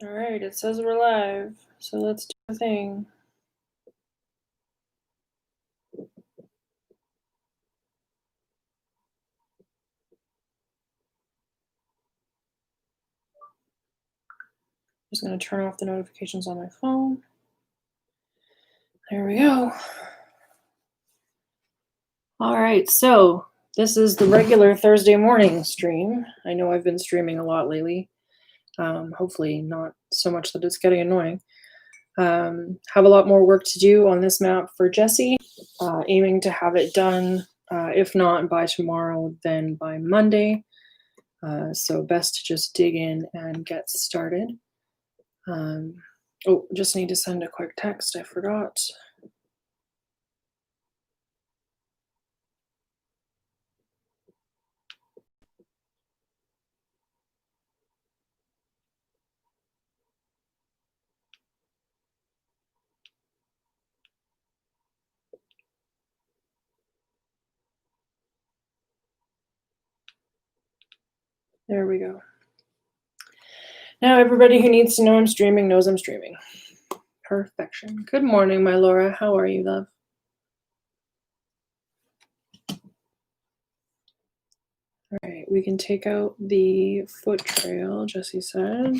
All right, it says we're live, so let's do the thing. Just going to turn off the notifications on my phone. There we go. All right, so this is the regular Thursday morning stream. I know I've been streaming a lot lately. Hopefully not so much that it's getting annoying. Have a lot more work to do on this map for Jesse. Aiming to have it done, if not by tomorrow, then by Monday. So best to just dig in and get started. Oh, just need to send a quick text. I forgot. There we go. Now everybody who needs to know I'm streaming knows I'm streaming. Perfection. Good morning, my Laura. How are you, love? All right, we can take out the foot trail, Jesse said.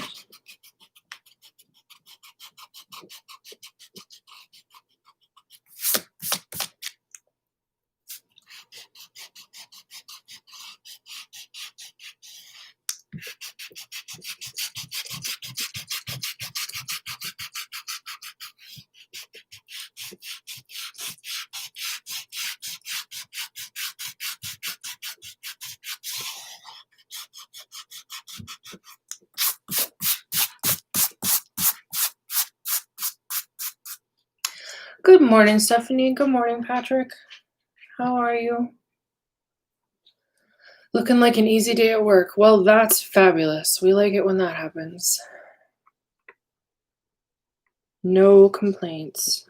Good morning, Stephanie. Good morning, Patrick. How are you? Looking like an easy day at work. Well, that's fabulous. We like it when that happens. No complaints.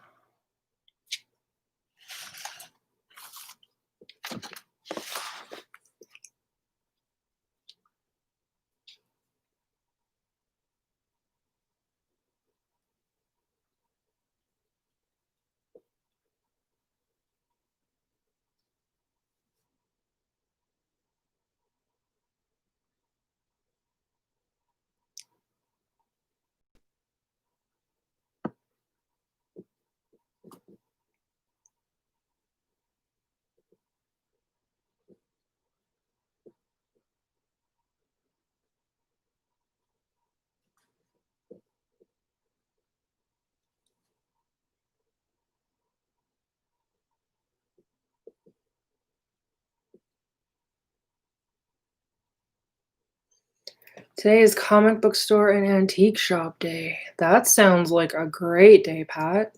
Today is comic book store and antique shop day. That sounds like a great day, Pat.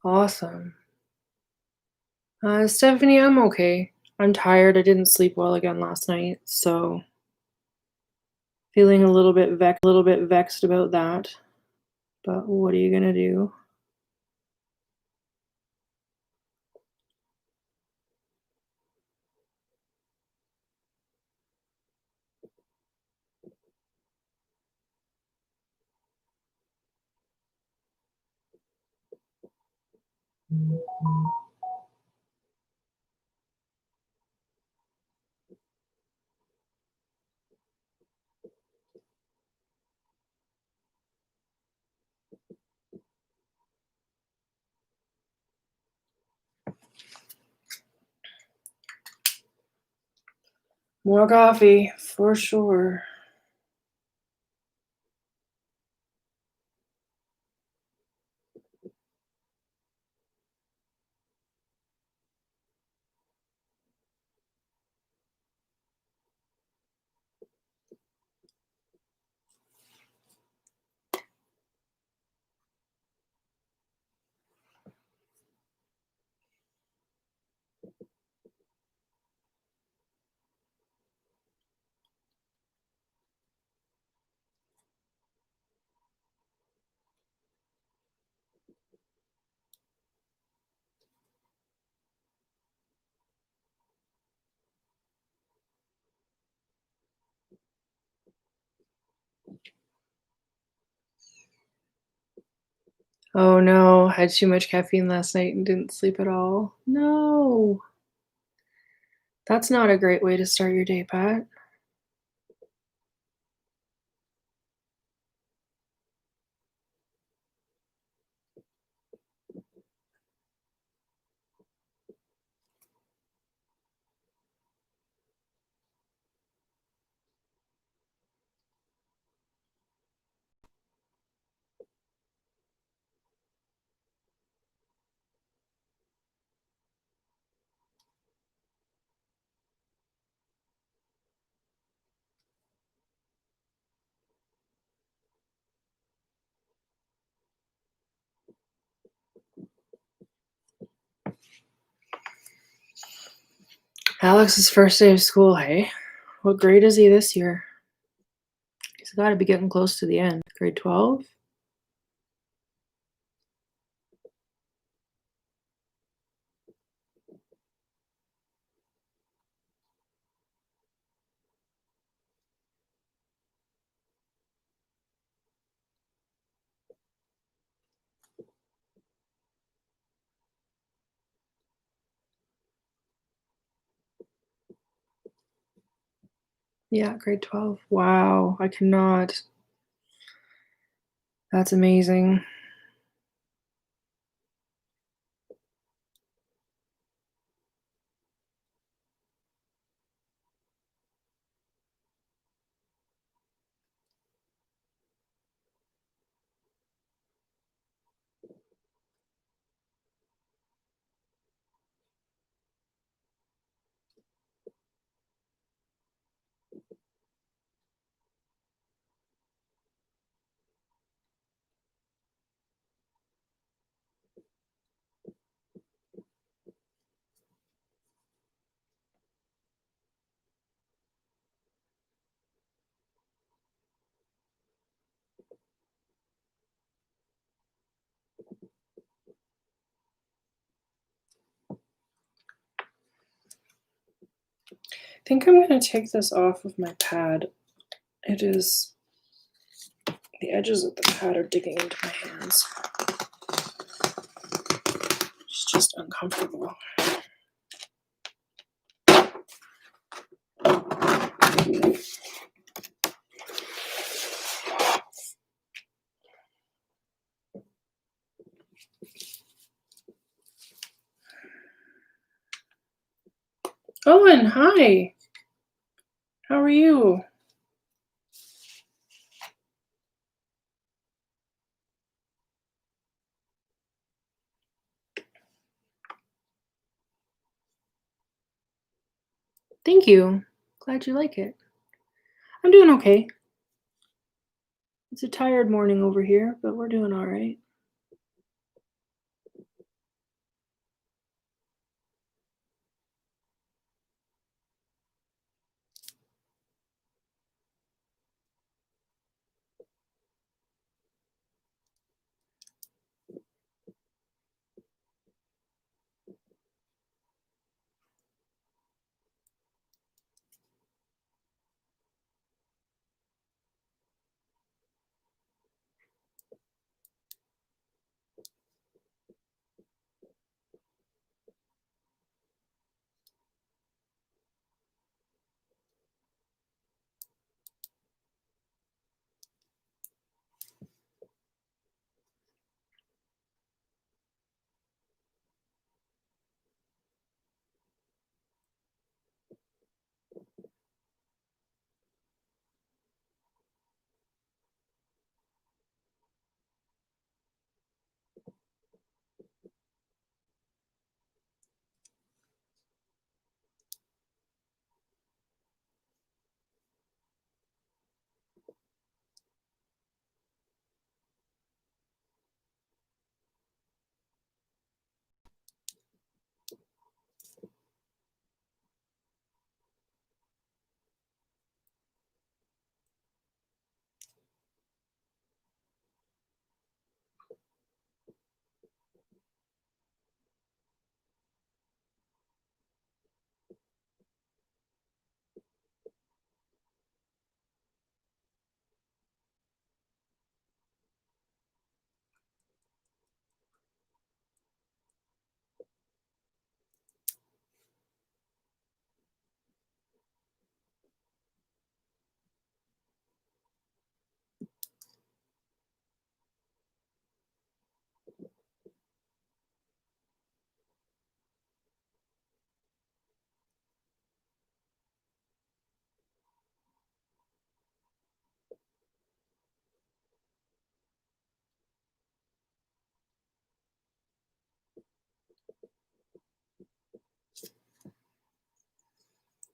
Awesome. Stephanie, I'm okay. I'm tired. I didn't sleep well again last night, so feeling a little bit vexed about that. But what are you gonna do? More coffee, for sure. Oh no, had too much caffeine last night and didn't sleep at all. No. That's not a great way to start your day, Pat. Alex's first day of school, hey? What grade is he this year? He's got to be getting close to the end. Grade 12? Yeah, grade 12. Wow, I cannot. That's amazing. I think I'm going to take this off of my pad. It is, the edges of the pad are digging into my hands. It's just uncomfortable. Owen, hi. How are you? Thank you. Glad you like it. I'm doing okay. It's a tired morning over here, but we're doing all right.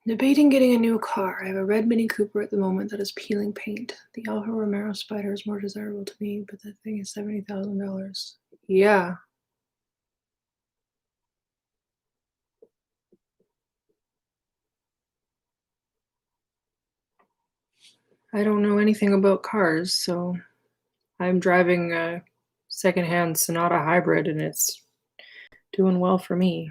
Debating getting a new car. I have a red Mini Cooper at the moment that is peeling paint. The Alfa Romero Spider is more desirable to me, but that thing is $70,000. Yeah. I don't know anything about cars, so I'm driving a secondhand Sonata Hybrid and it's doing well for me.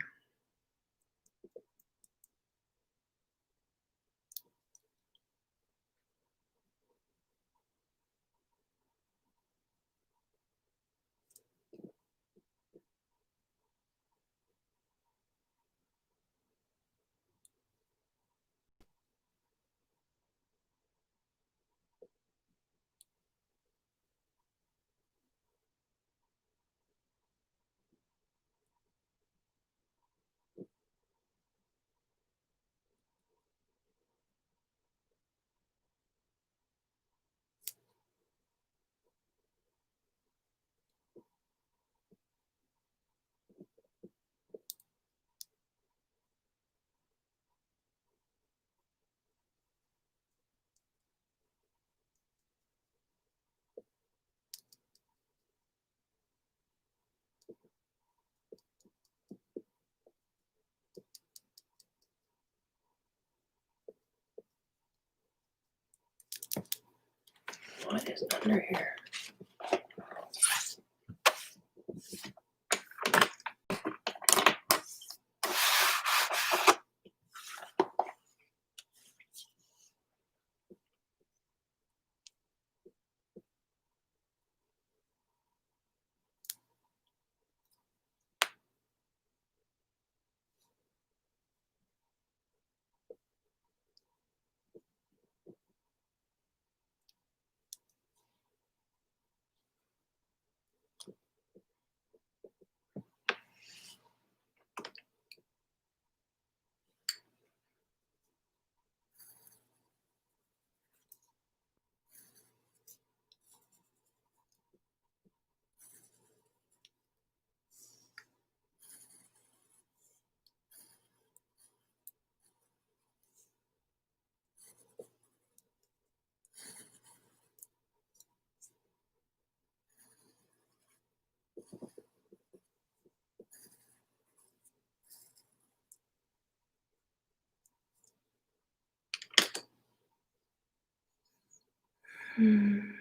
What is under here? Hmm.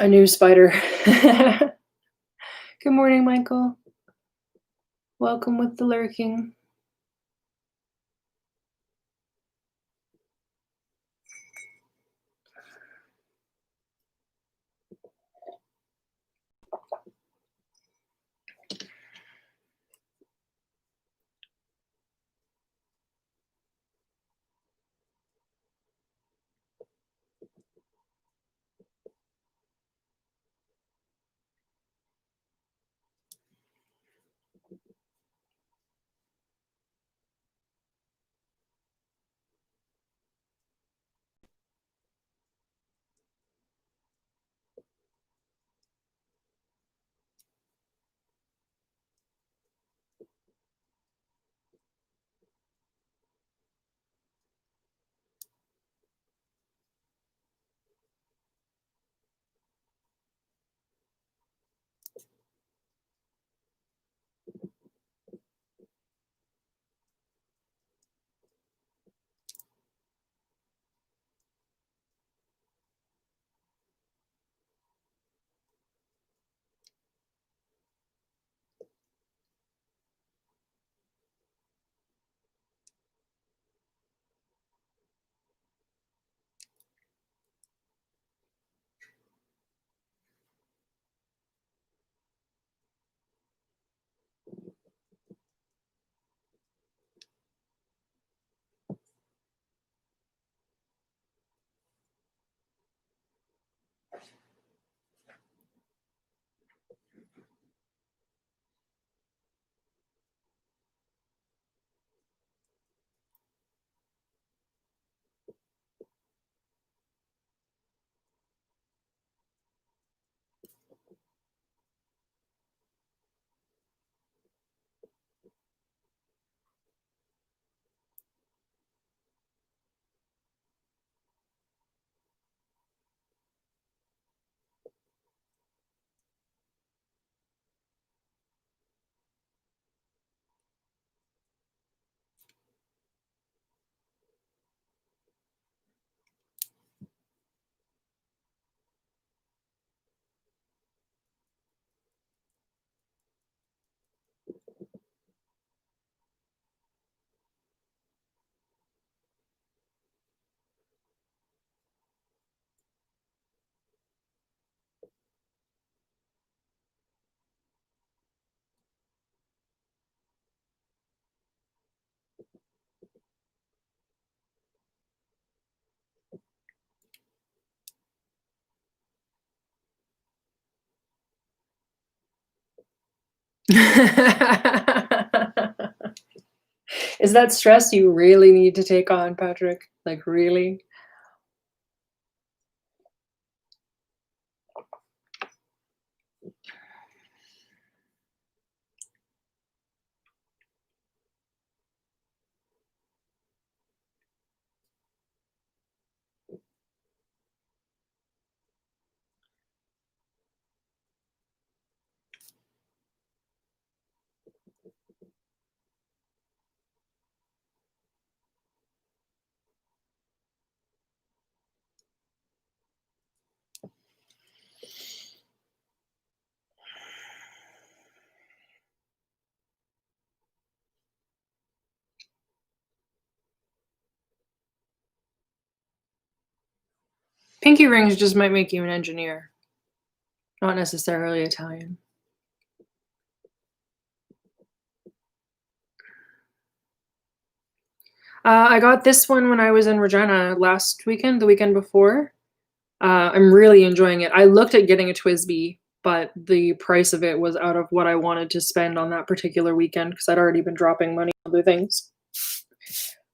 A new spider. Good morning, Michael. Welcome with the lurking. Is that stress you really need to take on, Patrick? Like, really? Pinky rings just might make you an engineer, not necessarily Italian. I got this one when I was in Regina last weekend, the weekend before. I'm really enjoying it. I looked at getting a TWSBI, but the price of it was out of what I wanted to spend on that particular weekend because I'd already been dropping money on other things.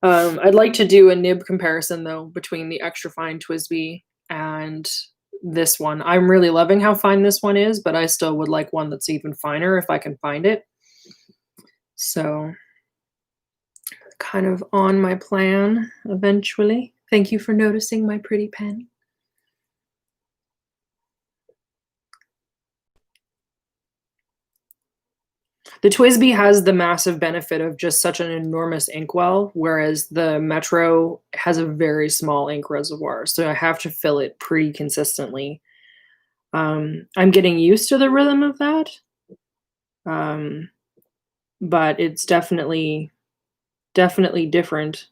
I'd like to do a nib comparison though between the extra fine TWSBI and this one. I'm really loving how fine this one is, but I still would like one that's even finer if I can find it. So kind of on my plan eventually. Thank you for noticing my pretty pen. The TWSBI has the massive benefit of just such an enormous inkwell, whereas the Metro has a very small ink reservoir, so I have to fill it pretty consistently. I'm getting used to the rhythm of that, um, but it's definitely different.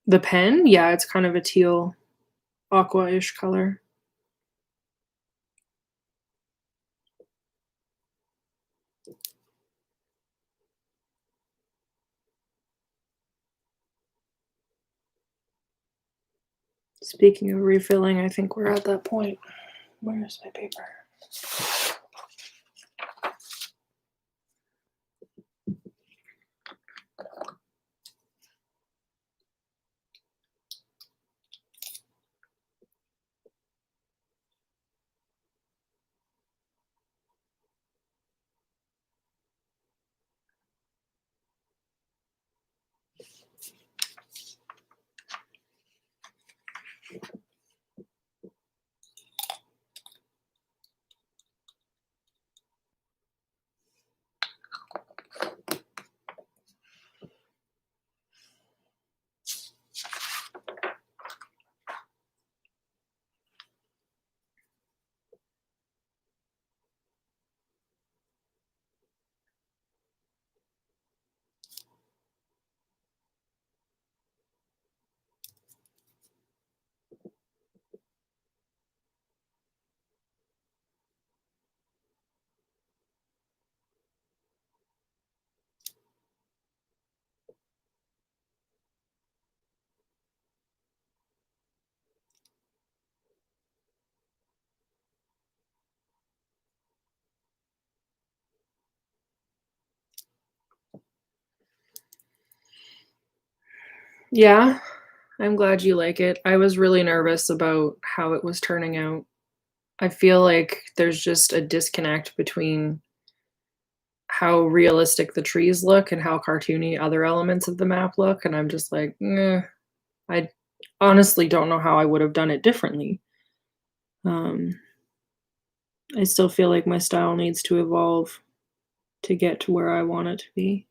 The pen? Yeah, it's kind of a teal, aqua-ish color. Speaking of refilling, I think we're at that point. Where's my paper? Yeah, I'm glad you like it. I was really nervous about how it was turning out. I feel like there's just a disconnect between how realistic the trees look and how cartoony other elements of the map look, and I'm just like, "Meh." I honestly don't know how I would have done it differently. Um, I still feel like my style needs to evolve to get to where I want it to be.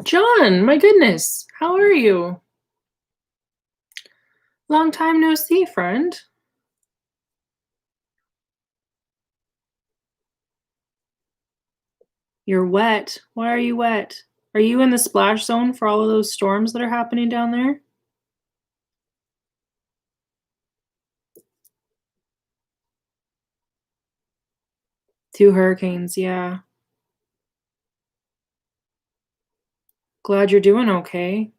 John, my goodness, how are you? Long time no see, friend. You're wet. Why are you wet? Are you in the splash zone for all of those storms that are happening down there? 2 hurricanes, yeah. Glad you're doing okay.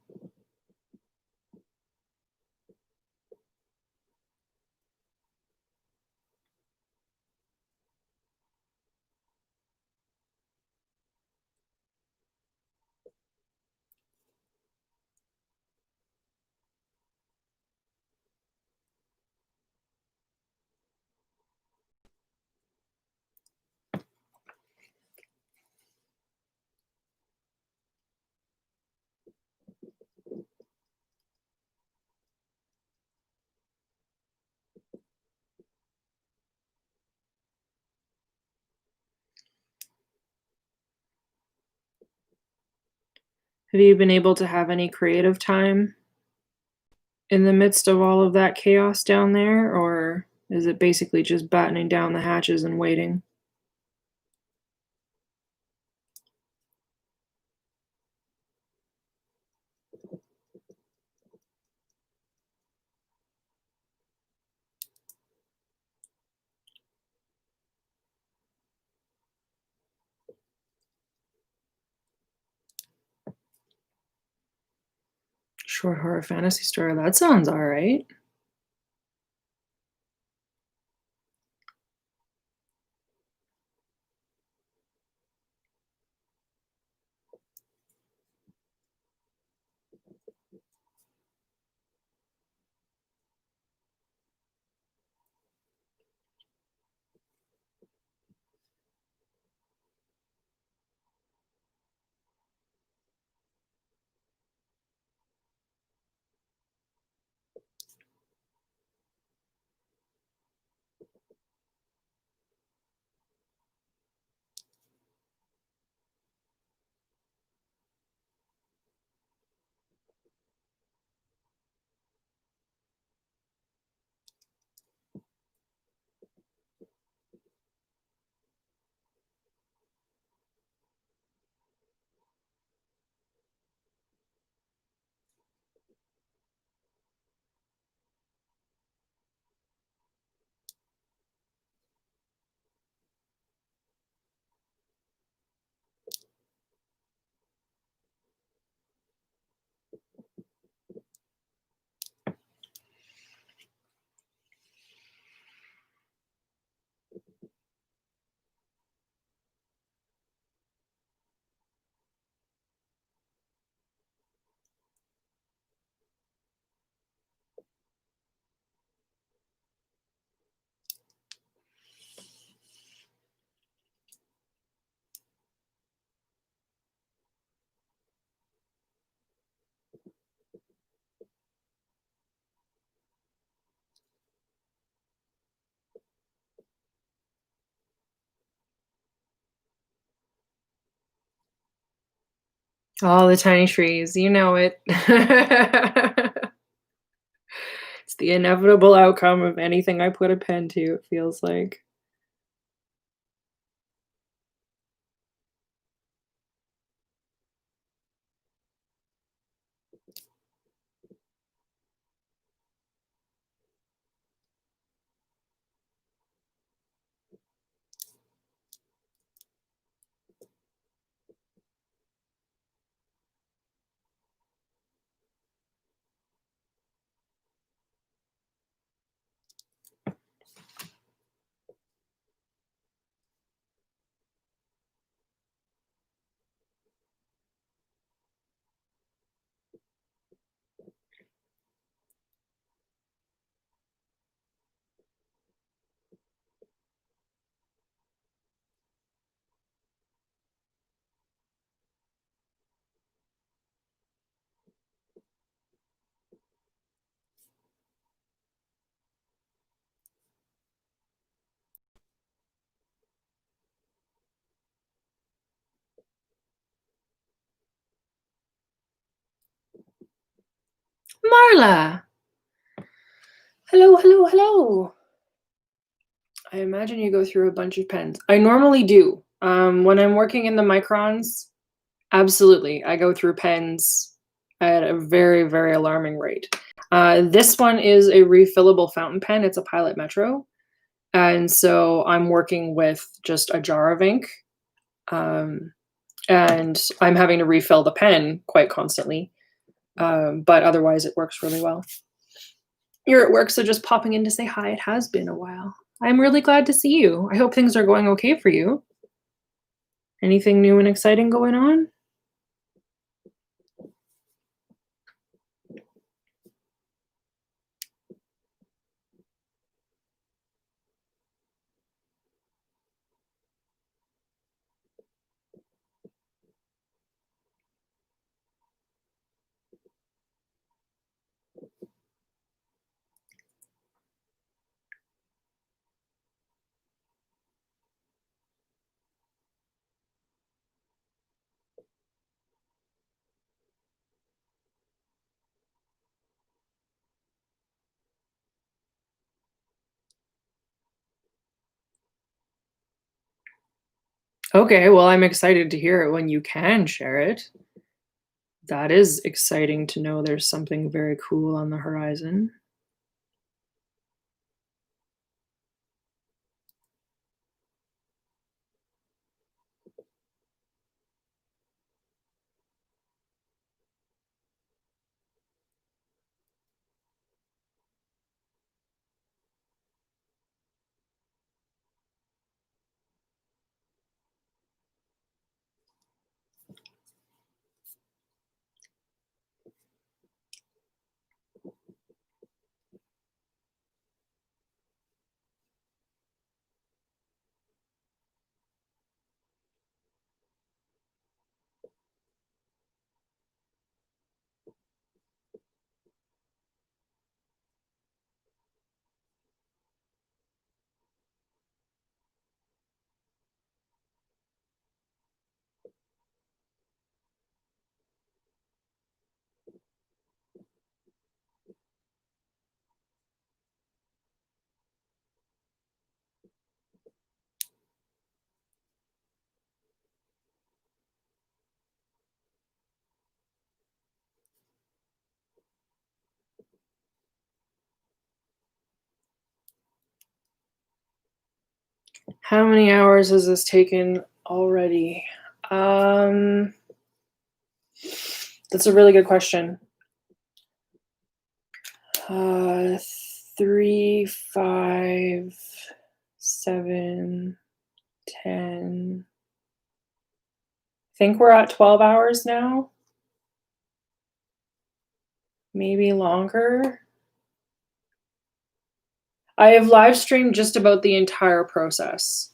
Have you been able to have any creative time in the midst of all of that chaos down there, or is it basically just battening down the hatches and waiting? Short horror fantasy story, that sounds alright. All the tiny trees, you know it. It's the inevitable outcome of anything I put a pen to, it feels like. Marla! Hello, hello, hello. I imagine you go through a bunch of pens. I normally do. When I'm working in the microns, absolutely. I go through pens at a very, very alarming rate. This one is a refillable fountain pen. It's a Pilot Metro. And so I'm working with just a jar of ink. Um, and I'm having to refill the pen quite constantly. But otherwise, it works really well. You're at work, so just popping in to say hi. It has been a while. I'm really glad to see you. I hope things are going okay for you. Anything new and exciting going on? Okay, well, I'm excited to hear it when you can share it. That is exciting to know there's something very cool on the horizon. How many hours has this taken already? Um, that's a really good question. 3, 5, 7, 10. I think we're at 12 hours now. Maybe longer. I have live streamed just about the entire process.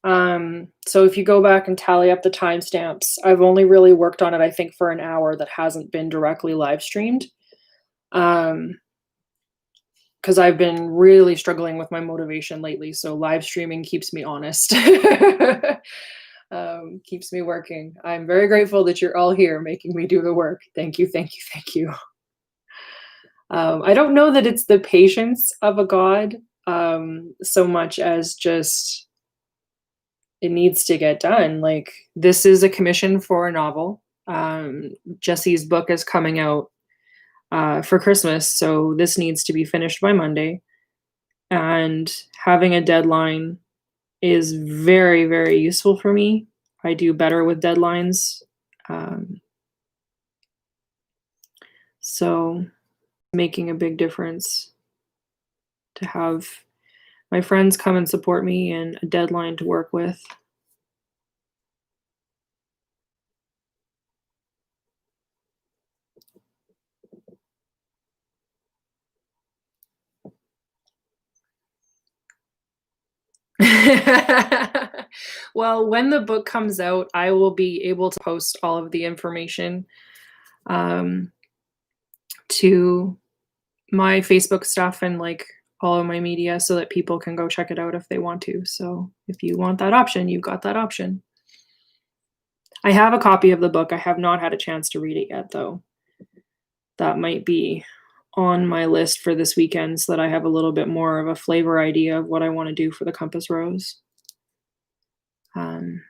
So if you go back and tally up the timestamps, I've only really worked on it, I think, for an hour that hasn't been directly live streamed. Because I've been really struggling with my motivation lately, so live streaming keeps me honest. Keeps me working. I'm very grateful that you're all here making me do the work. Thank you, thank you, thank you. I don't know that it's the patience of a god, so much as just it needs to get done. Like, this is a commission for a novel. Jesse's book is coming out for Christmas, so this needs to be finished by Monday. And having a deadline is very, very useful for me. I do better with deadlines. Um, so, making a big difference to have my friends come and support me and a deadline to work with. Well, when the book comes out, I will be able to post all of the information um, to my Facebook stuff and like all of my media so that people can go check it out if they want to. So if you want that option, you've got that option. I have a copy of the book. I have not had a chance to read it yet, though. That might be on my list for this weekend so that I have a little bit more of a flavor idea of what I want to do for the Compass Rose. Um,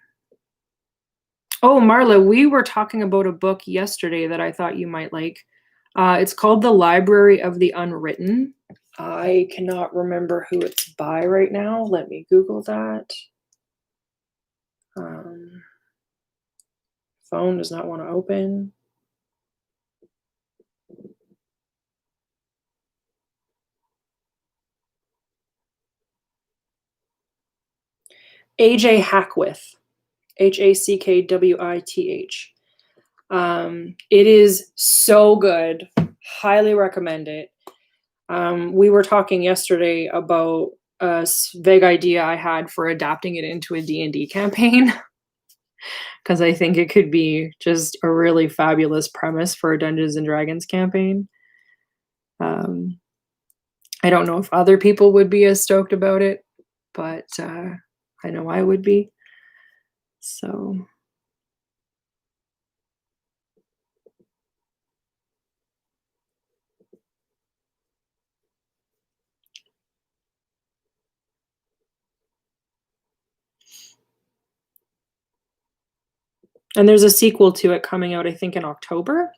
oh, Marla, we were talking about a book yesterday that I thought you might like. It's called The Library of the Unwritten. I cannot remember who it's by right now. Let me Google that. Phone does not want to open. AJ Hackwith. Hackwith. It is so good. Highly recommend it. We were talking yesterday about a vague idea I had for adapting it into a D&D campaign because I think it could be just a really fabulous premise for a Dungeons and Dragons campaign. I don't know if other people would be as stoked about it, but I know I would be. So and there's a sequel to it coming out, I think, in October.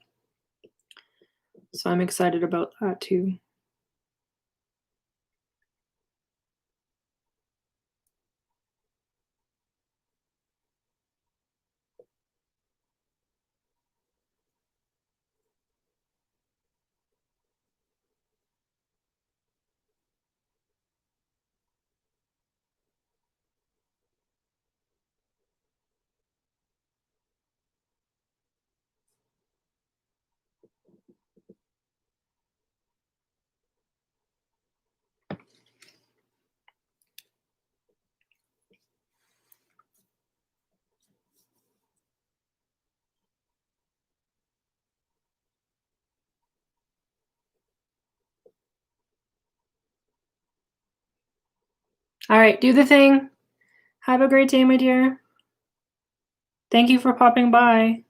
So I'm excited about that too. All right, do the thing. Have a great day, my dear. Thank you for popping by.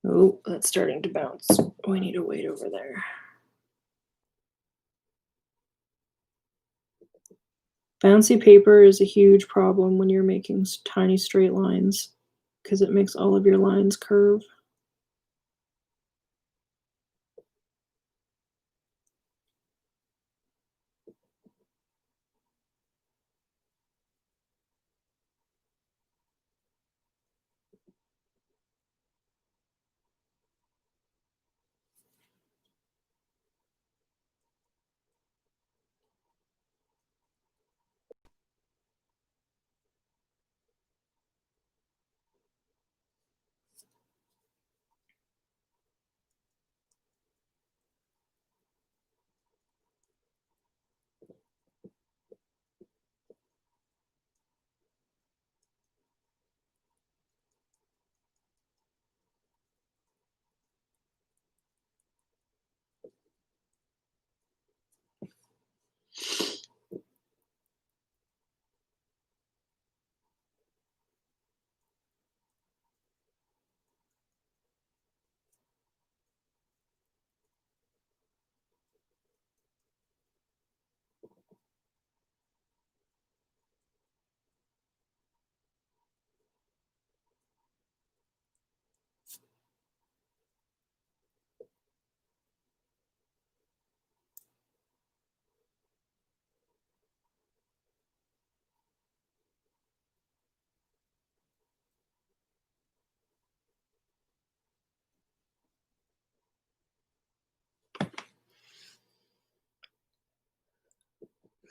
Oh, that's starting to bounce. We need to wait over there. Bouncy paper is a huge problem when you're making tiny straight lines because it makes all of your lines curve.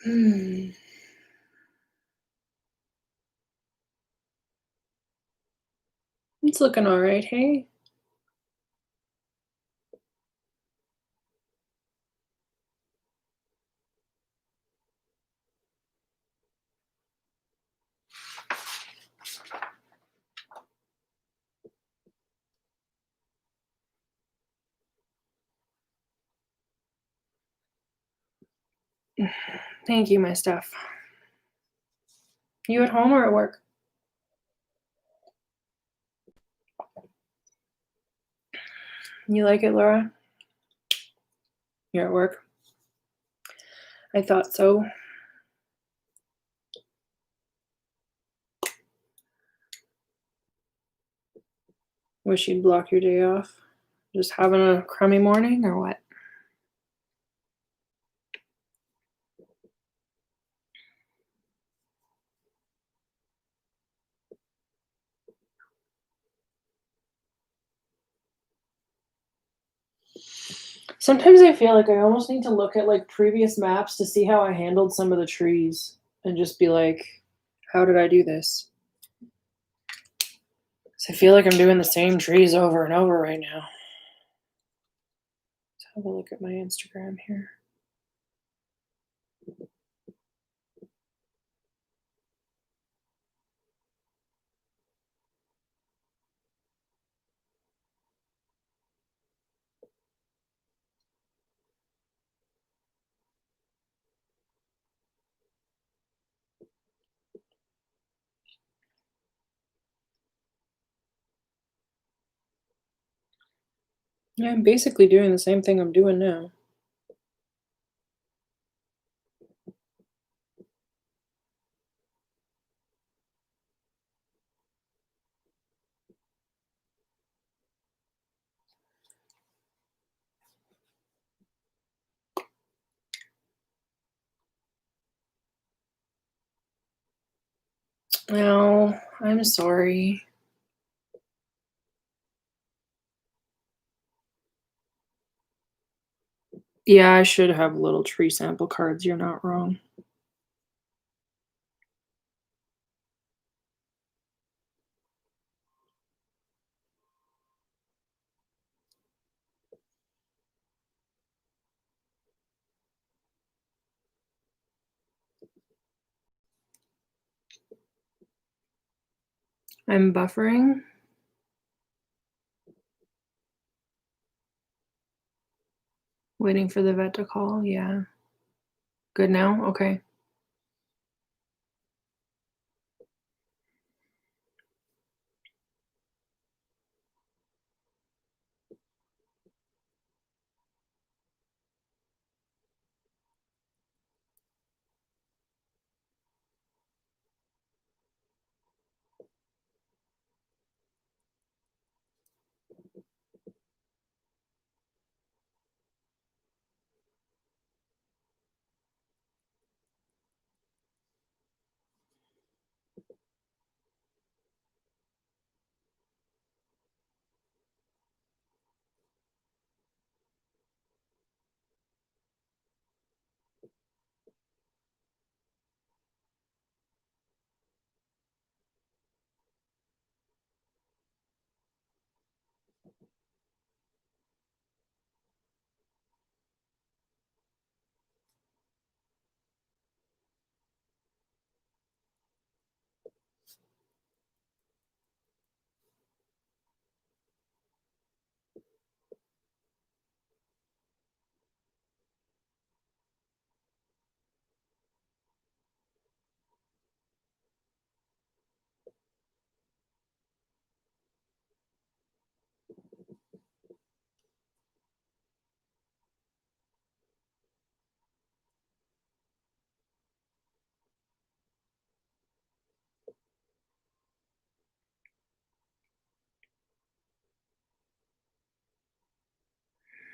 Hmm. It's looking all right, hey? Thank you, my stuff. You at home or at work? You like it, Laura? You're at work? I thought so. Wish you'd block your day off. Just having a crummy morning or what? Sometimes I feel like I almost need to look at like previous maps to see how I handled some of the trees and just be like, how did I do this? 'Cause I feel like I'm doing the same trees over and over right now. Let's have a look at my Instagram here. Yeah, I'm basically doing the same thing I'm doing now. Oh, I'm sorry. Yeah, I should have little tree sample cards. You're not wrong. I'm buffering. Waiting for the vet to call. Yeah. Good now? Okay.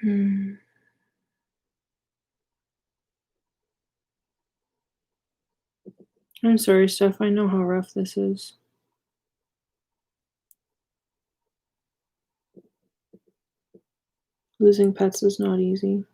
Hmm. I'm sorry, Steph. I know how rough this is. Losing pets is not easy.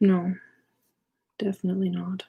No, definitely not.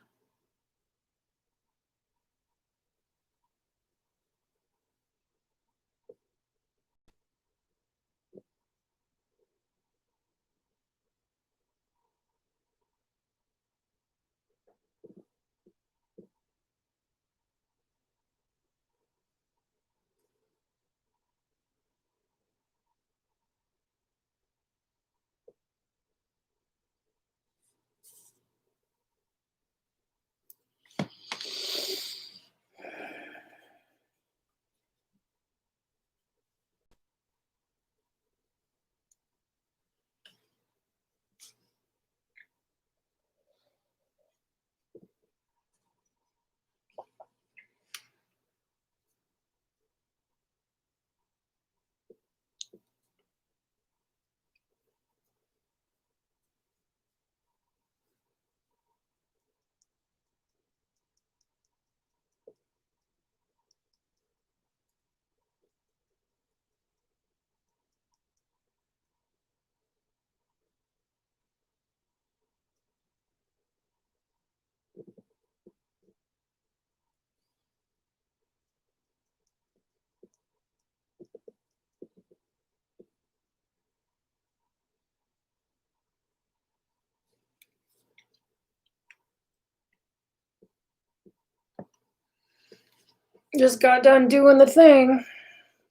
Just got done doing the thing.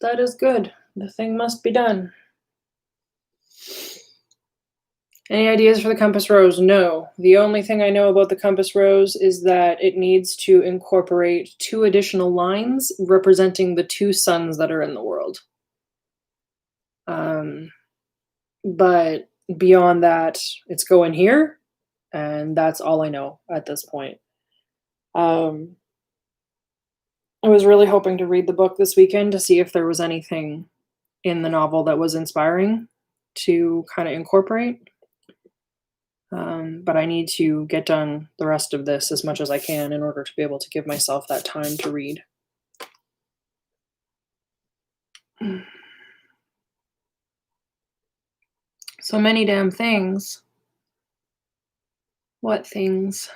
That is good. The thing must be done. Any ideas for the compass rose? No. The only thing I know about the compass rose is that it needs to incorporate 2 additional lines representing the 2 suns that are in the world. Um, but beyond that, it's going here, and that's all I know at this point. Um, I was really hoping to read the book this weekend to see if there was anything in the novel that was inspiring to kind of incorporate. But I need to get done the rest of this as much as I can in order to be able to give myself that time to read. So many damn things. What things?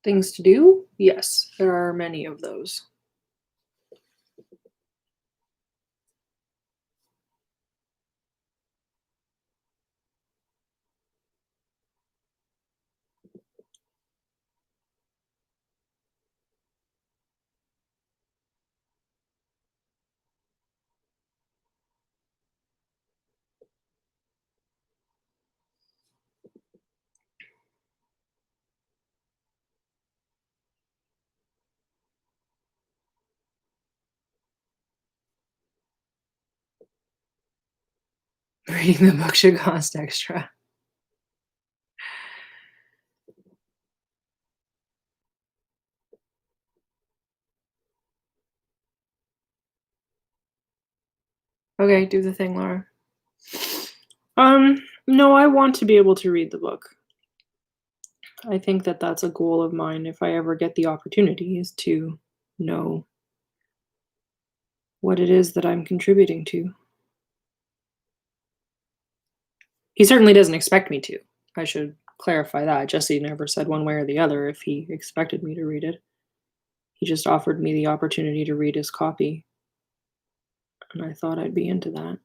Things to do? Yes, there are many of those. Reading the book should cost extra. Okay, do the thing, Laura. No, I want to be able to read the book. I think that that's a goal of mine if I ever get the opportunity, is to know what it is that I'm contributing to. He certainly doesn't expect me to. I should clarify that. Jesse never said one way or the other if he expected me to read it. He just offered me the opportunity to read his copy, and I thought I'd be into that.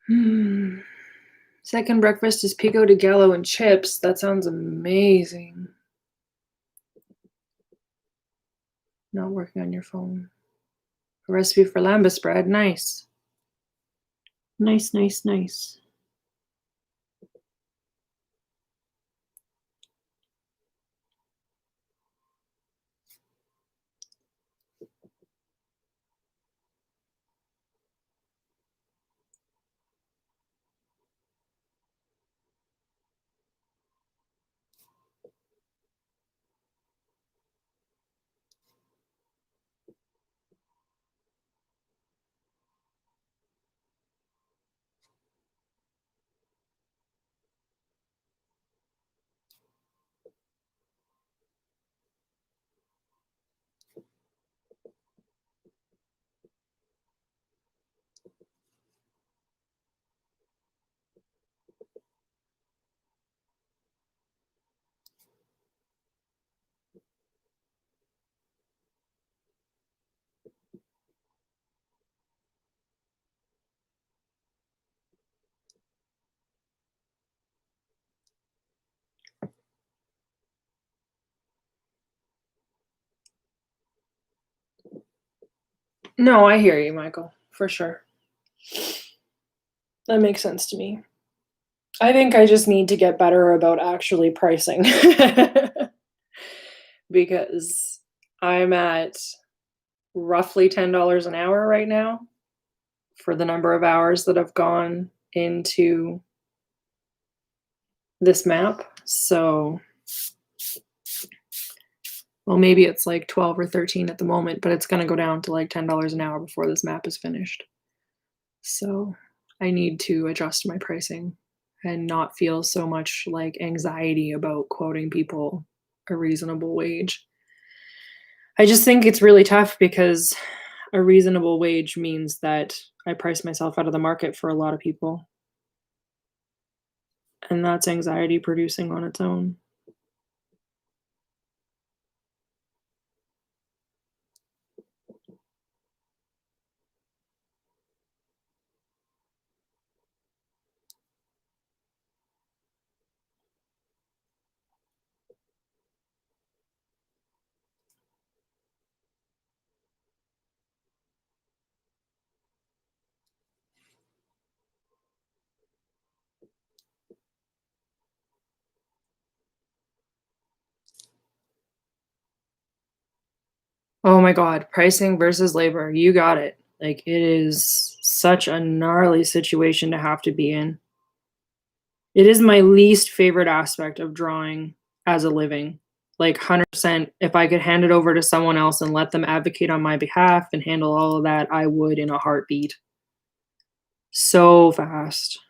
Second breakfast is pico de gallo and chips. That sounds amazing. Not working on your phone. A recipe for lambus bread. Nice. Nice, nice, nice. No, I hear you, Michael, for sure. That makes sense to me. I think I just need to get better about actually pricing because I'm at roughly $10 an hour right now for the number of hours that have gone into this map. So, well, maybe it's like 12 or 13 at the moment, but it's going to go down to like $10 an hour before this map is finished. So, I need to adjust my pricing and not feel so much like anxiety about quoting people a reasonable wage. I just think it's really tough because a reasonable wage means that I price myself out of the market for a lot of people, and that's anxiety producing on its own. Oh my god, pricing versus labor, you got it. Like, it is such a gnarly situation to have to be in. It is my least favorite aspect of drawing as a living. Like, 100%, if I could hand it over to someone else and let them advocate on my behalf and handle all of that, I would in a heartbeat. So fast.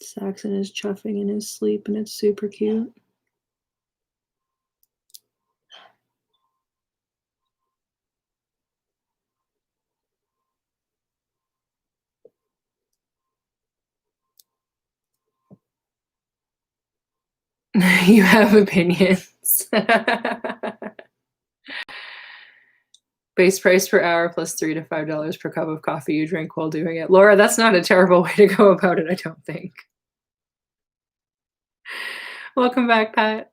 Saxon is chuffing in his sleep, and it's super cute. You have opinions. Base price per hour plus $3 to $5 per cup of coffee you drink while doing it. Laura, that's not a terrible way to go about it, I don't think. Welcome back, Pat.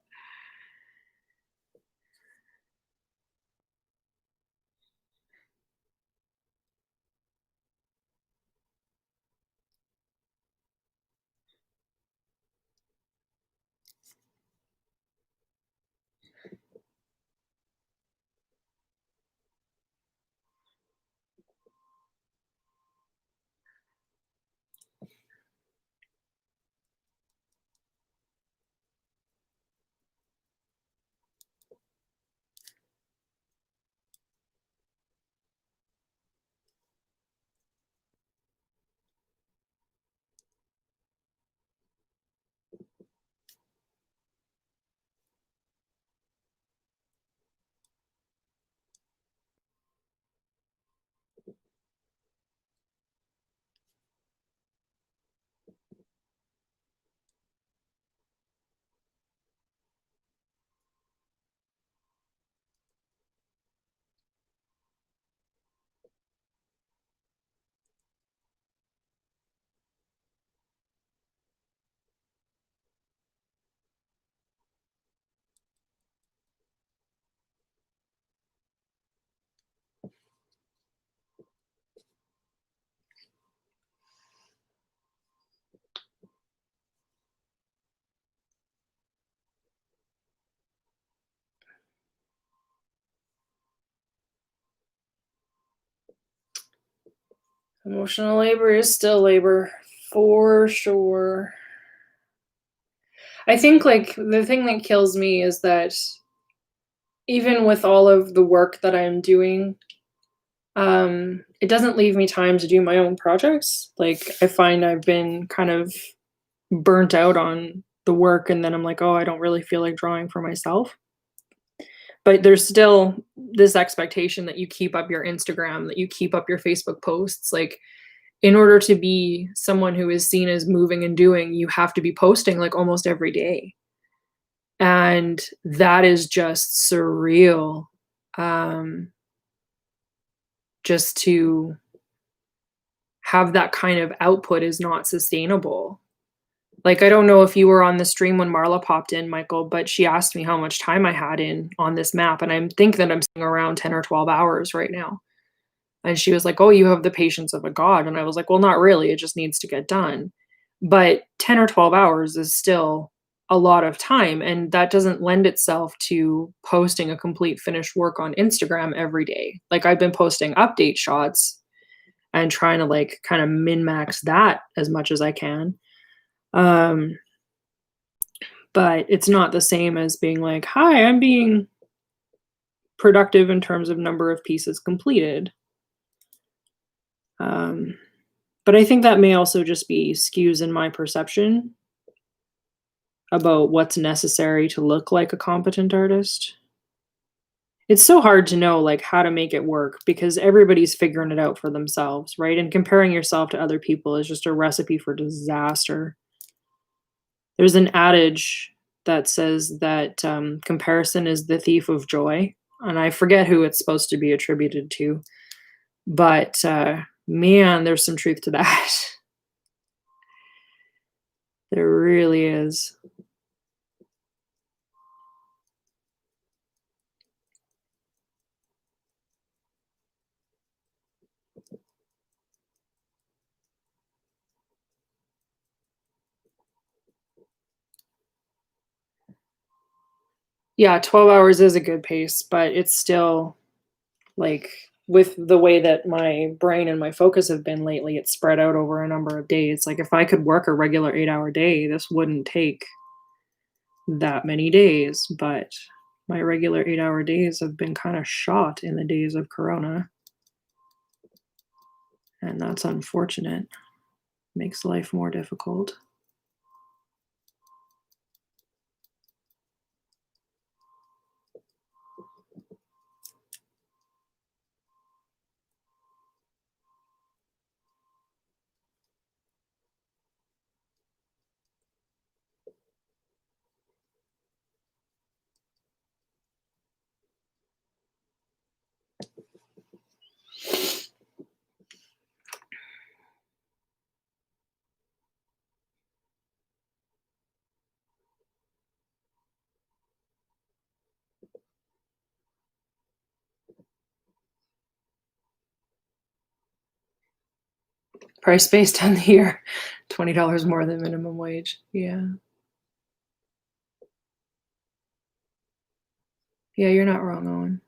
Emotional labor is still labor, for sure. I think, like, the thing that kills me is that even with all of the work that I'm doing, it doesn't leave me time to do my own projects. Like, I find I've been kind of burnt out on the work, and then I'm like, "Oh, I don't really feel like drawing for myself." But there's still this expectation that you keep up your Instagram, that you keep up your Facebook posts, like, in order to be someone who is seen as moving and doing, you have to be posting, like, almost every day, and that is just surreal, um, just to have that kind of output is not sustainable. Like, I don't know if you were on the stream when Marla popped in, Michael, but she asked me how much time I had in on this map, and I think that I'm sitting around 10 or 12 hours right now. And she was like, "Oh, you have the patience of a god." And I was like, "Well, not really, it just needs to get done." But 10 or 12 hours is still a lot of time, and that doesn't lend itself to posting a complete finished work on Instagram every day. Like, I've been posting update shots and trying to, like, kinda min-max that as much as I can. Um, but it's not the same as being like, "Hi, I'm being productive in terms of number of pieces completed." Um, but I think that may also just be skews in my perception about what's necessary to look like a competent artist. It's so hard to know, like, how to make it work because everybody's figuring it out for themselves, right? And comparing yourself to other people is just a recipe for disaster. There's an adage that says that, comparison is the thief of joy, and I forget who it's supposed to be attributed to, but, man, there's some truth to that. There really is. Yeah, 12 hours is a good pace, but it's still, like, with the way that my brain and my focus have been lately, it's spread out over a number of days. Like, if I could work a regular 8-hour day, this wouldn't take that many days, but my regular 8-hour days have been kinda shot in the days of Corona, and that's unfortunate. Makes life more difficult. Price based on the year, $20 more than minimum wage. Yeah. Yeah, you're not wrong, Owen.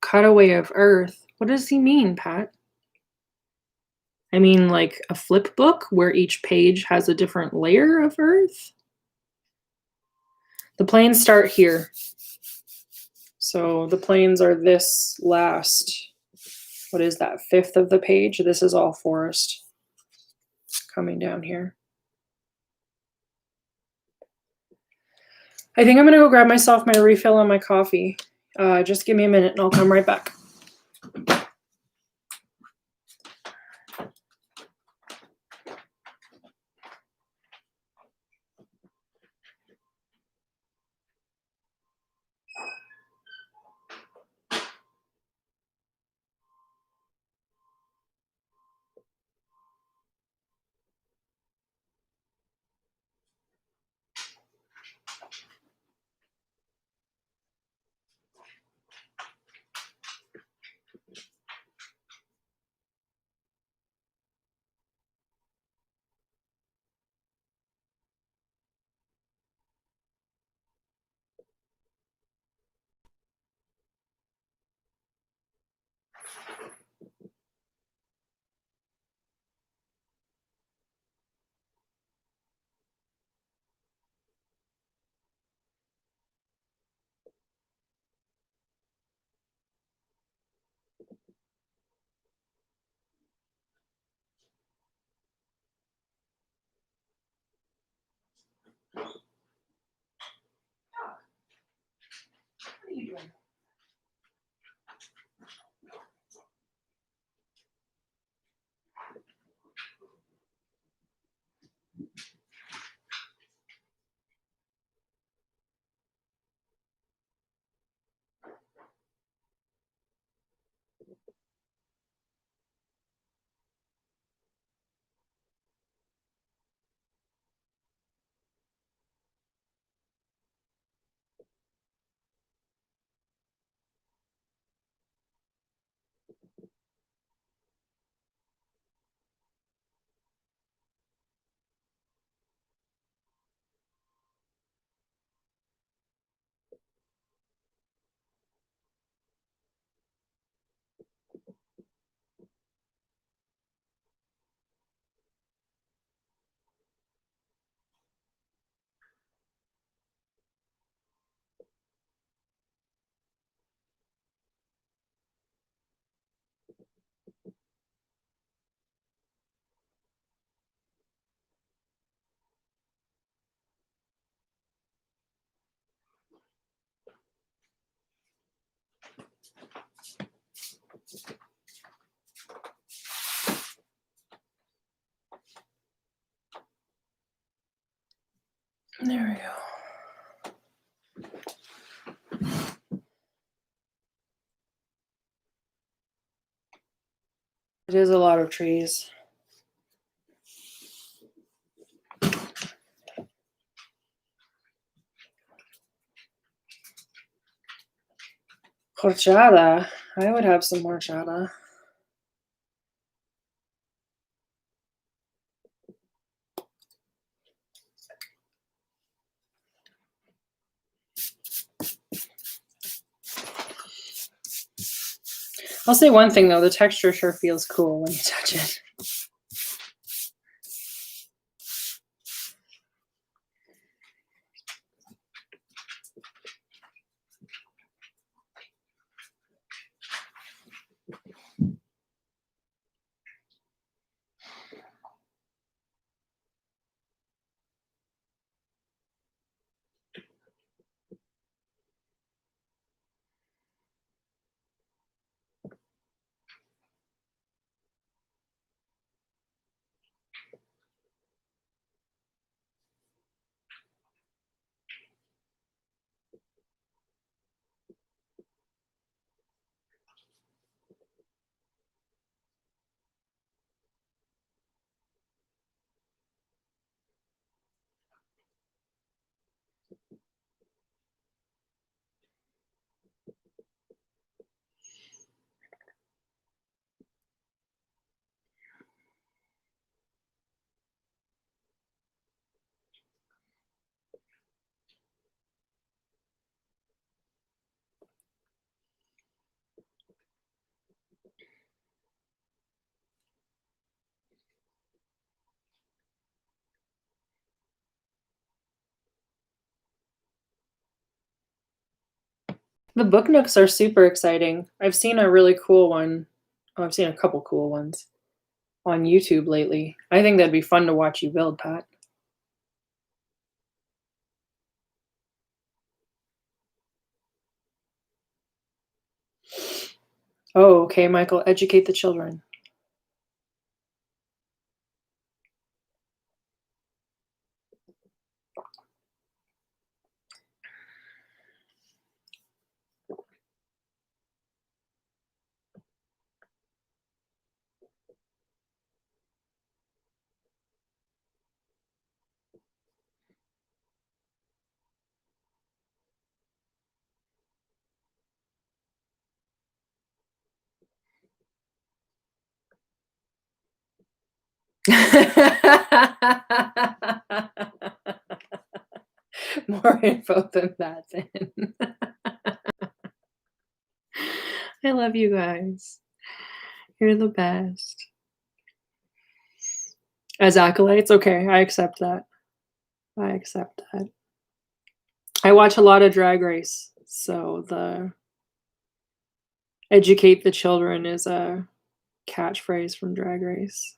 Cutaway of Earth. What does he mean, Pat? I mean, like a flip book where each page has a different layer of Earth? The plains start here. So the plains are this last, what is that, fifth of the page? This is all forest coming down here. I think I'm gonna go grab myself my refill on my coffee. Just give me a minute and I'll come right back. are you doing? There we go. It is a lot of trees. Horchata. I would have some horchata. I'll say one thing though, the texture sure feels cool when you touch it. The book nooks are super exciting. I've seen a really cool one. Oh, I've seen a couple cool ones on YouTube lately. I think that'd be fun to watch you build, Pat. Oh, okay, Michael, educate the children. More info than that then. I love you guys. You're the best. As acolytes? Okay, I accept that. I accept that. I watch a lot of Drag Race, so the educate the children is a catchphrase from Drag Race.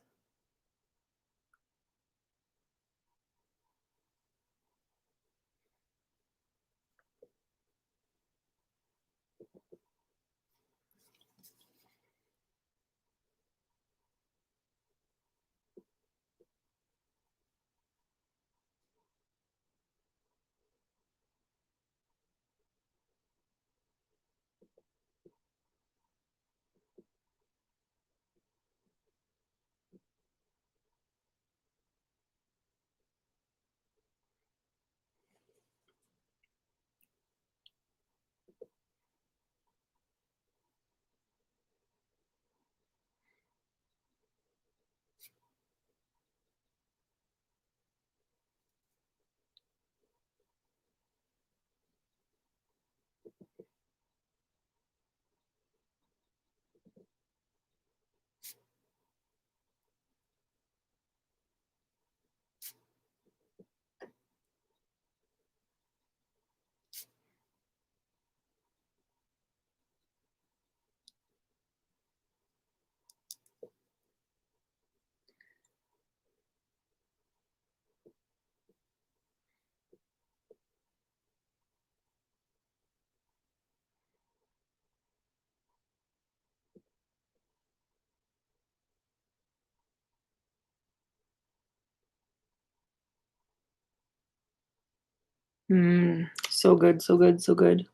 So good, so good, so good.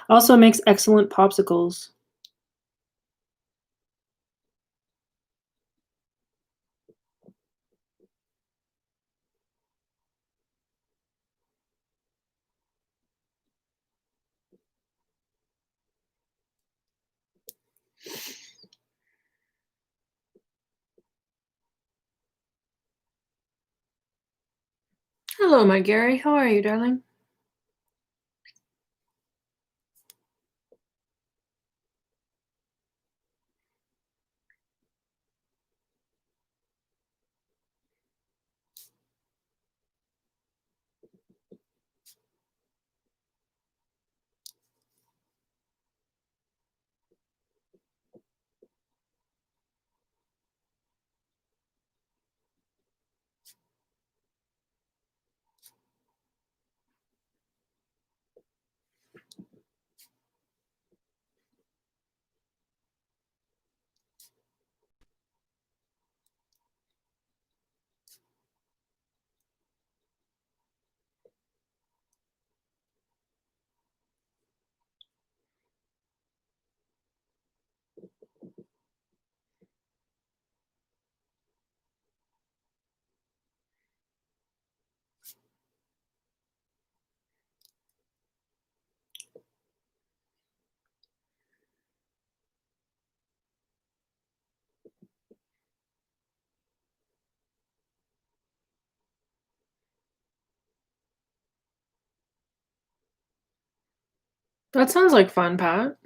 Also makes excellent popsicles. Hello, my Gary. How are you, darling? That sounds like fun, Pat.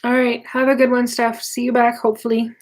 All right. Have a good one, Steph. See you back, hopefully.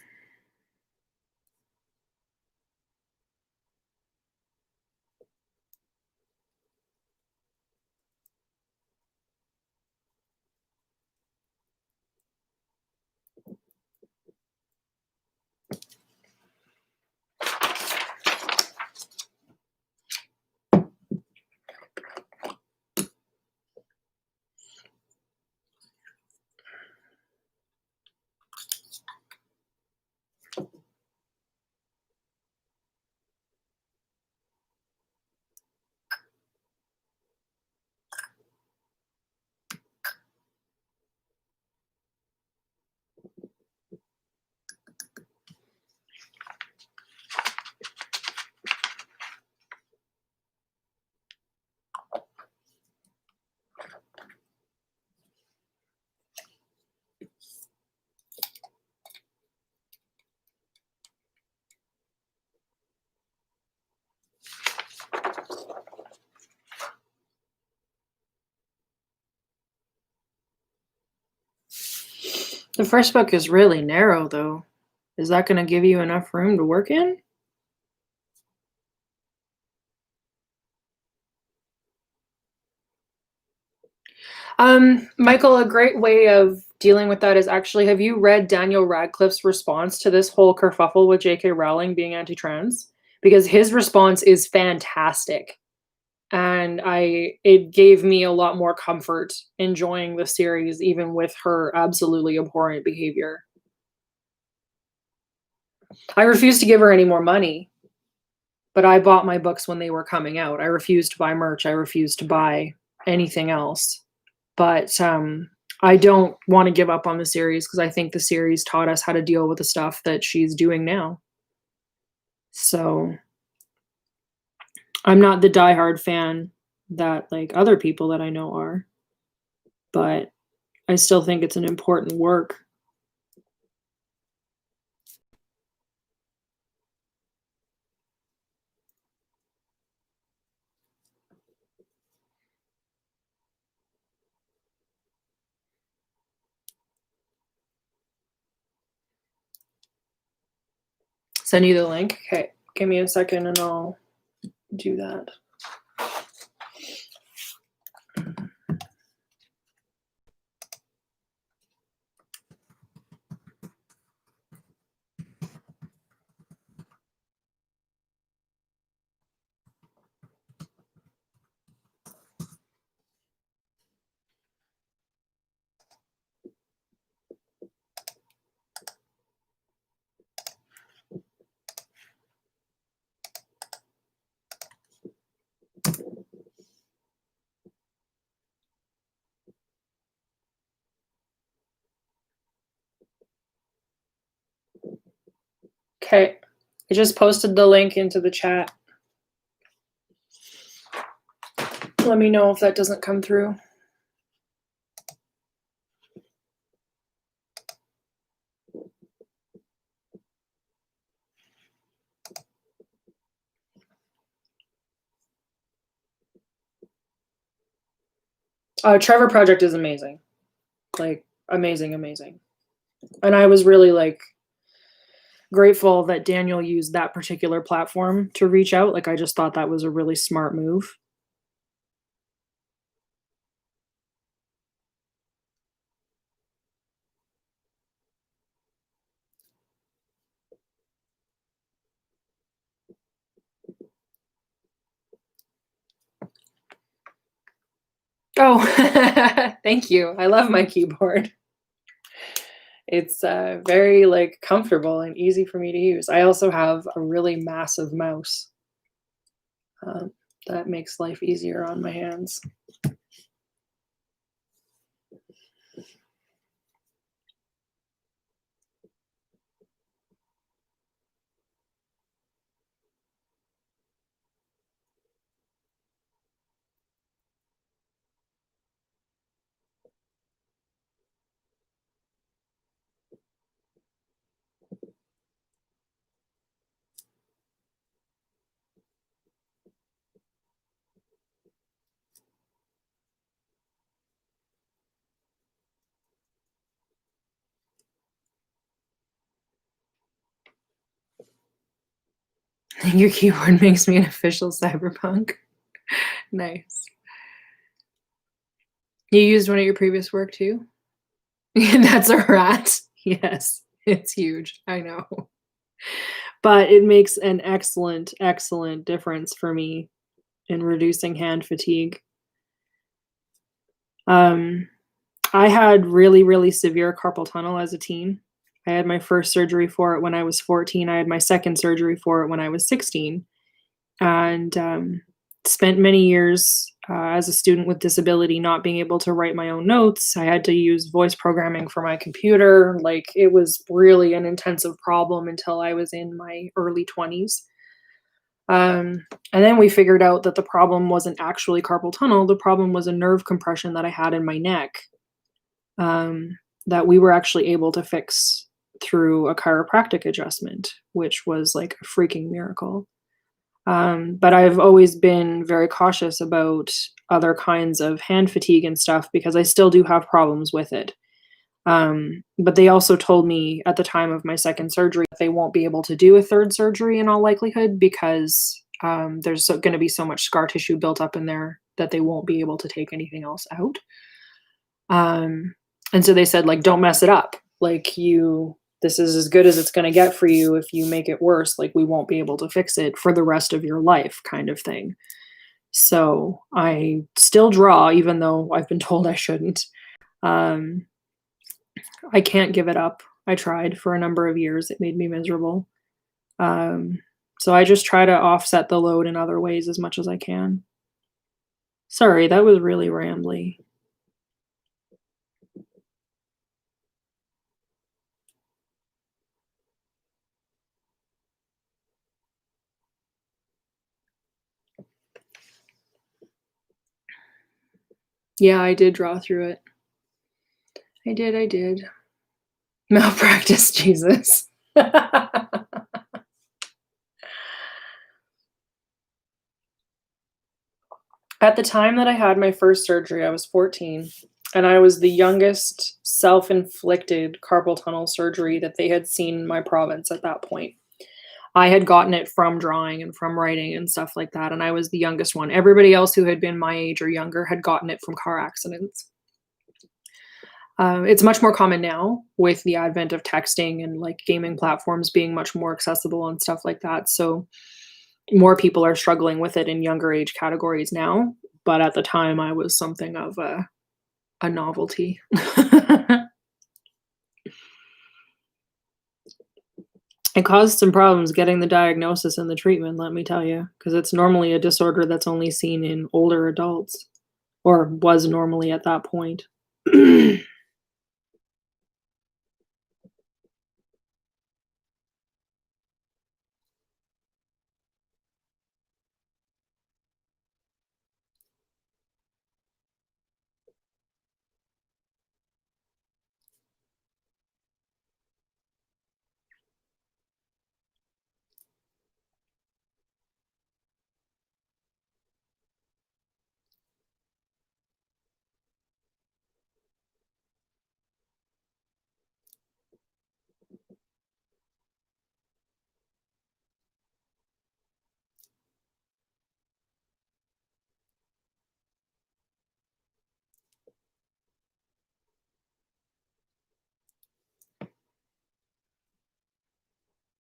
The first book is really narrow, though. Is that going to give you enough room to work in? Michael, a great way of dealing with that is actually, have you read Daniel Radcliffe's response to this whole kerfuffle with J.K. Rowling being anti-trans? Because his response is fantastic. And it gave me a lot more comfort enjoying the series, even with her absolutely abhorrent behavior. I refused to give her any more money, but I bought my books when they were coming out. I refused to buy merch. I refused to buy anything else. But I don't want to give up on the series because I think the series taught us how to deal with the stuff that she's doing now. So I'm not the diehard fan that like other people that I know are, but I still think it's an important work. Send you the link? Okay, give me a second and I'll do that. Okay, I just posted the link into the chat. Let me know if that doesn't come through. Trevor Project is amazing. Like, amazing. And I was really like grateful that Daniel used that particular platform to reach out. Like, I just thought that was a really smart move. Oh, thank you. I love my keyboard. It's very like comfortable and easy for me to use. I also have a really massive mouse. That makes life easier on my hands. Your keyboard makes me an official cyberpunk. Nice. You used one at your previous work too? That's a rat. Yes, it's huge. I know. But it makes an excellent, excellent difference for me in reducing hand fatigue. I had really, really severe carpal tunnel as a teen. I had my first surgery for it when I was 14. I had my second surgery for it when I was 16. And spent many years as a student with disability not being able to write my own notes. I had to use voice programming for my computer. Like, it was really an intensive problem until I was in my early 20s. And then we figured out that the problem wasn't actually carpal tunnel. The problem was a nerve compression that I had in my neck, that we were actually able to fix through a chiropractic adjustment, which was like a freaking miracle. But I've always been very cautious about other kinds of hand fatigue and stuff because I still do have problems with it. But they also told me at the time of my second surgery that they won't be able to do a third surgery in all likelihood because there's going to be so much scar tissue built up in there that they won't be able to take anything else out. And so they said, like, "Don't mess it up. Like, this is as good as it's gonna get for you. If you make it worse, like, we won't be able to fix it for the rest of your life," kind of thing. So, I still draw even though I've been told I shouldn't. Um, I can't give it up. I tried for a number of years, it made me miserable. Um, so I just try to offset the load in other ways as much as I can. Sorry, that was really rambly. Yeah, I did draw through it. I did. Malpractice, Jesus. At the time that I had my first surgery, I was 14, and I was the youngest self-inflicted carpal tunnel surgery that they had seen in my province at that point. I had gotten it from drawing and from writing and stuff like that, and I was the youngest one. Everybody else who had been my age or younger had gotten it from car accidents. It's much more common now with the advent of texting and like gaming platforms being much more accessible and stuff like that. So more people are struggling with it in younger age categories now. But at the time, I was something of a novelty. It caused some problems getting the diagnosis and the treatment, let me tell you, because it's normally a disorder that's only seen in older adults, or was normally at that point.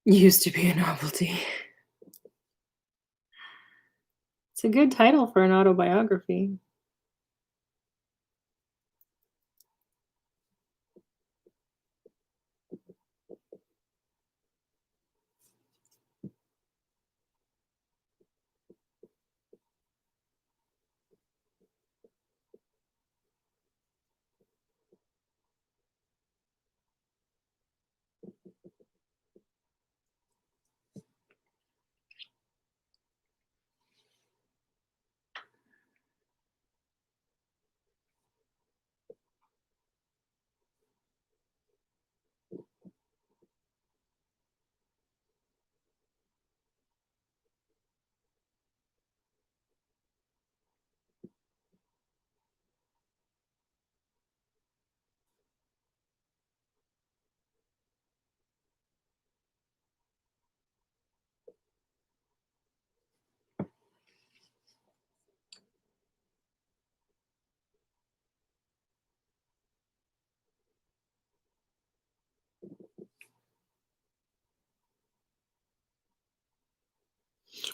Used to be a novelty. It's a good title for an autobiography.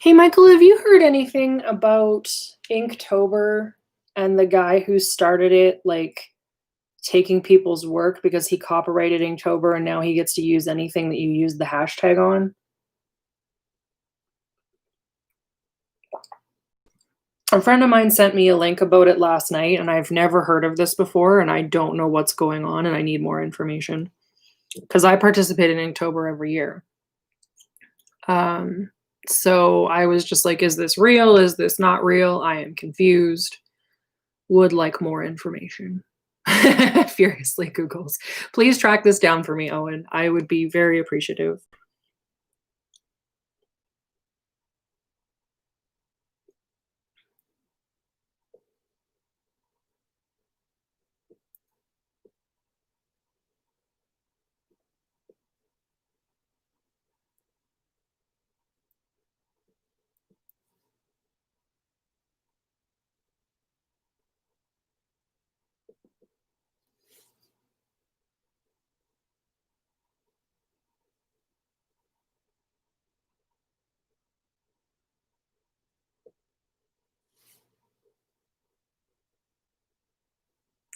Hey, Michael, have you heard anything about Inktober and the guy who started it, like, taking people's work because he copyrighted Inktober and now he gets to use anything that you use the hashtag on? A friend of mine sent me a link about it last night, and I've never heard of this before, and I don't know what's going on, and I need more information because I participate in Inktober every year. Um, so I was just like, "Is this real? Is this not real? I am confused. Would like more information." Furiously Googles. Please track this down for me, Owen. I would be very appreciative.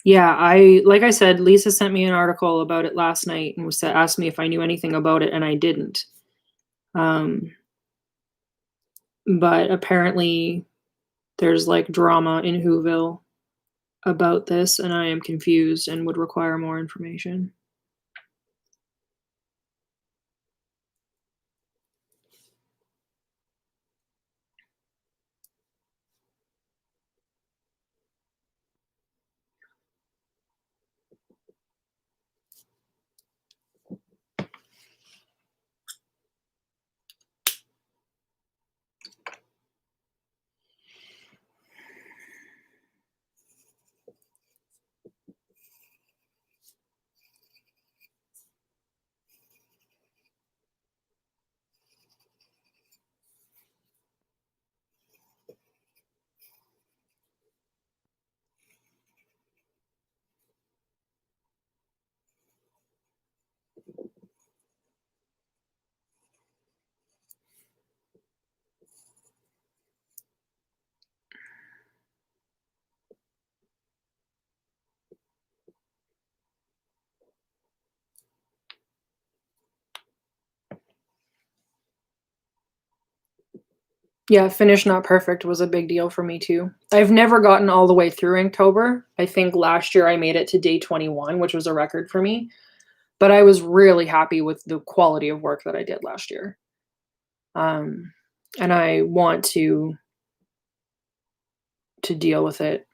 Yeah, like I said, Lisa sent me an article about it last night and asked me if I knew anything about it, and I didn't. Um, but apparently there's like drama in Whoville about this, and I am confused and would require more information. Yeah, Finish Not Perfect was a big deal for me too. I've never gotten all the way through Inktober. I think last year I made it to day 21, which was a record for me, but I was really happy with the quality of work that I did last year. Um, and I want to deal with it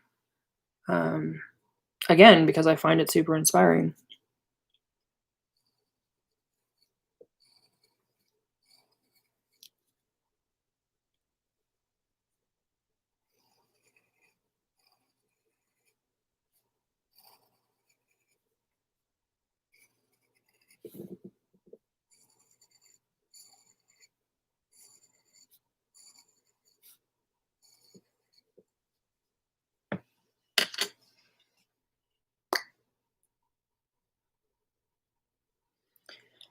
um, again because I find it super inspiring.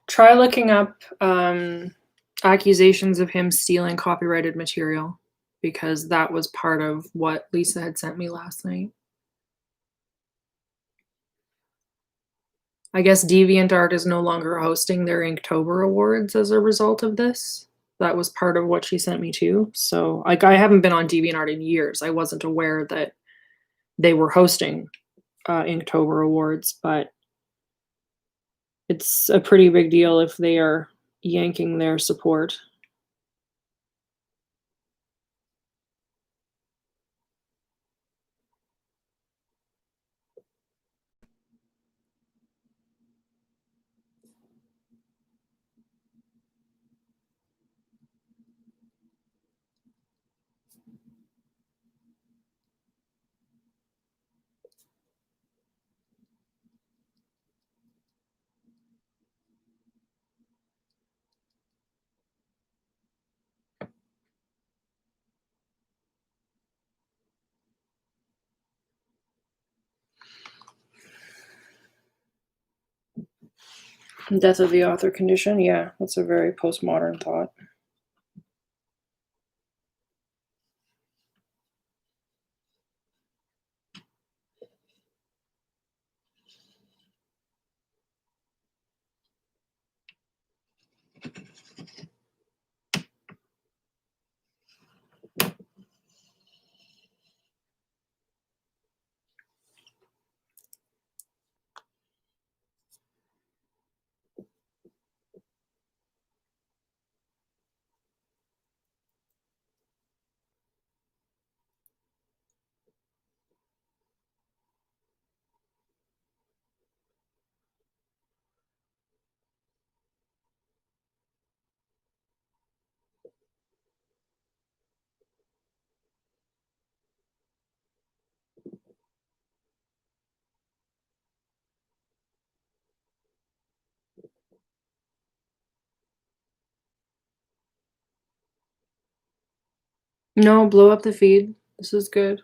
Try looking up accusations of him stealing copyrighted material because that was part of what Lisa had sent me last night. I guess DeviantArt is no longer hosting their Inktober awards as a result of this. That was part of what she sent me too. So, like, I haven't been on DeviantArt in years. I wasn't aware that they were hosting Inktober awards, but it's a pretty big deal if they are yanking their support. Death of the author condition, yeah, that's a very postmodern thought. No, blow up the feed. This is good.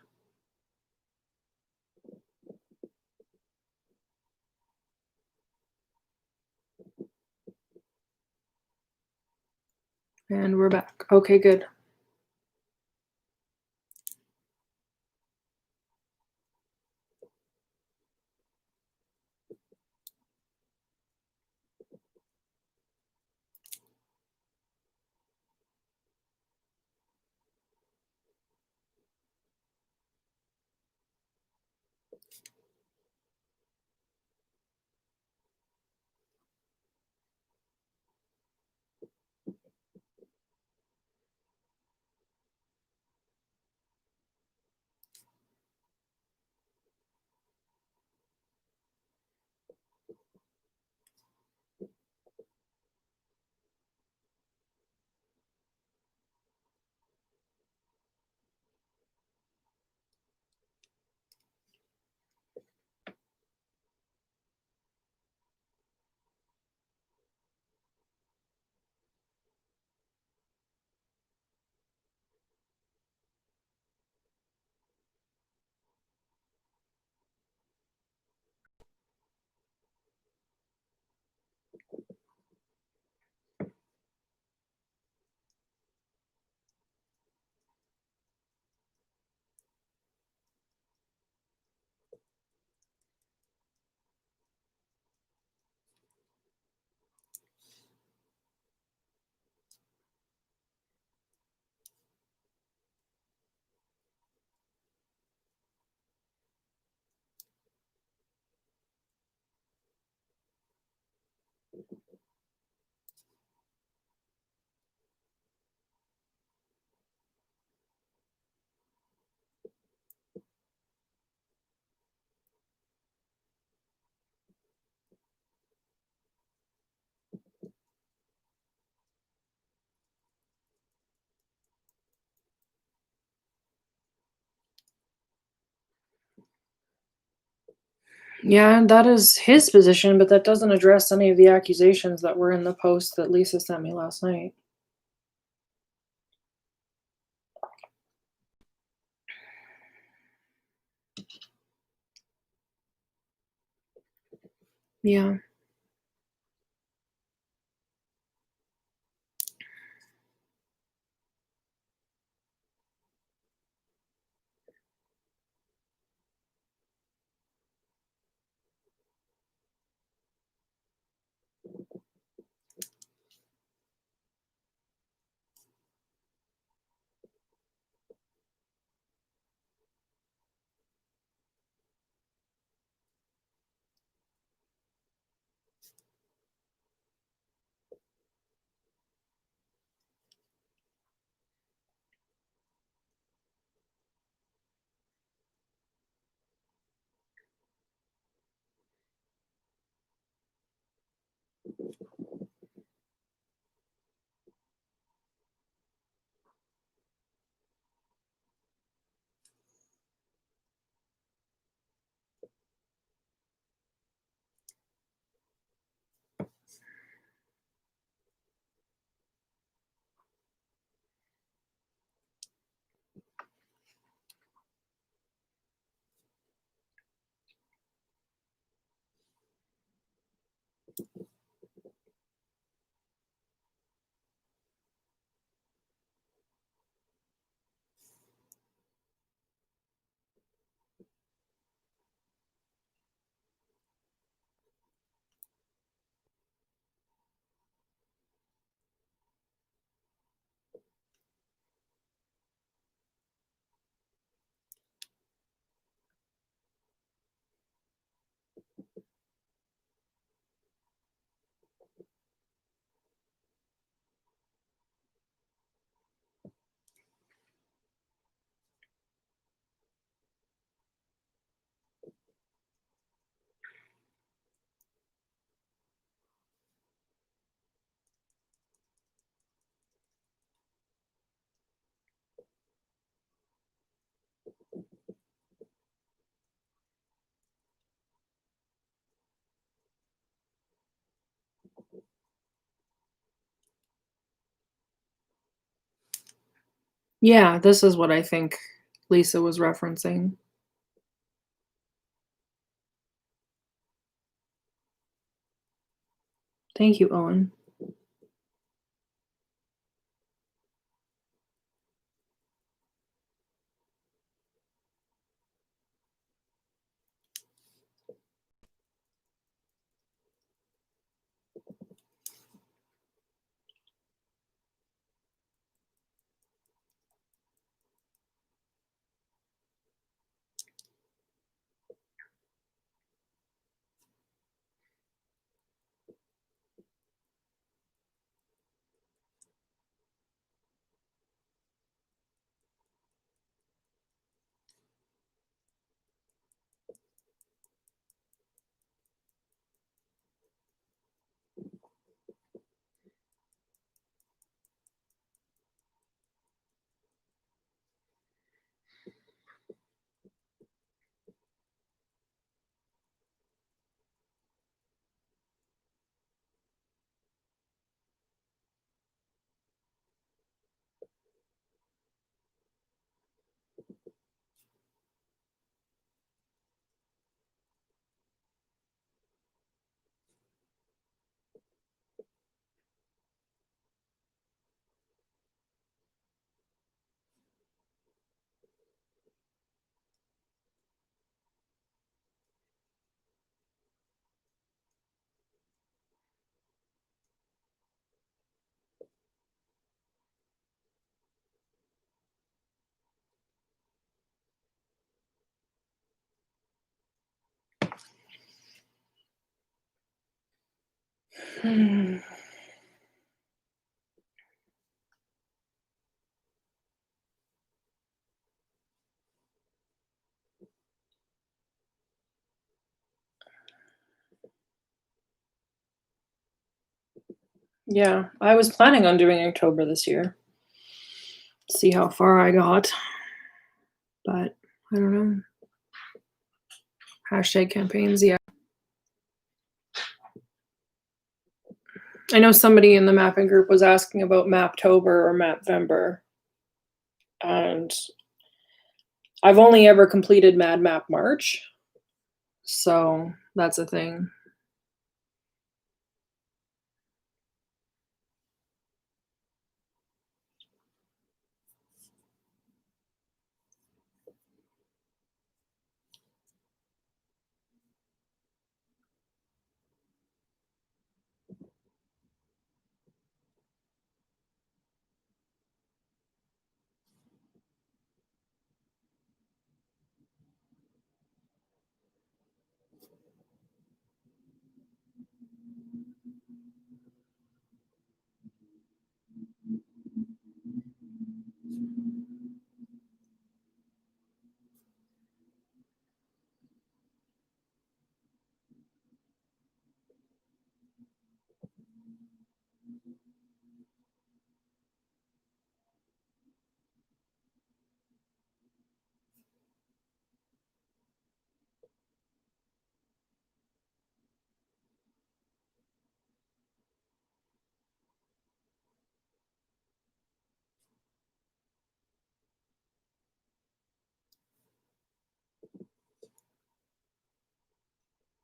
And we're back. Okay, good. Yeah, that is his position, but that doesn't address any of the accusations that were in the post that Lisa sent me last night. Yeah. Yeah, this is what I think Lisa was referencing. Thank you, Owen. Yeah, I was planning on doing October this year. See how far I got, but I don't know. Hashtag campaigns, yeah. I know somebody in the mapping group was asking about Maptober or Mapvember, and I've only ever completed Mad Map March, so that's a thing.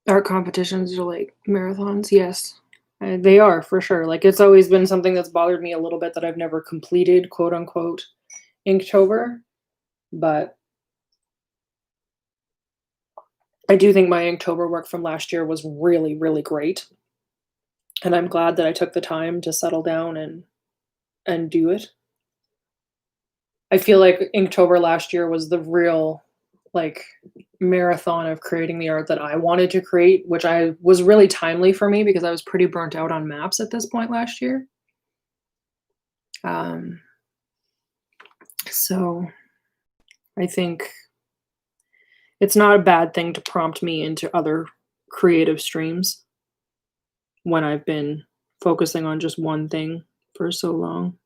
Art competitions are like marathons, yes. They are for sure. Like it's always been something that's bothered me a little bit that I've never completed, quote unquote, Inktober, but I do think my Inktober work from last year was really, really great. And I'm glad that I took the time to settle down and do it. I feel like Inktober last year was the real like marathon of creating the art that I wanted to create, which I was really timely for me because I was pretty burnt out on maps at this point last year. Um, so I think it's not a bad thing to prompt me into other creative streams when I've been focusing on just one thing for so long.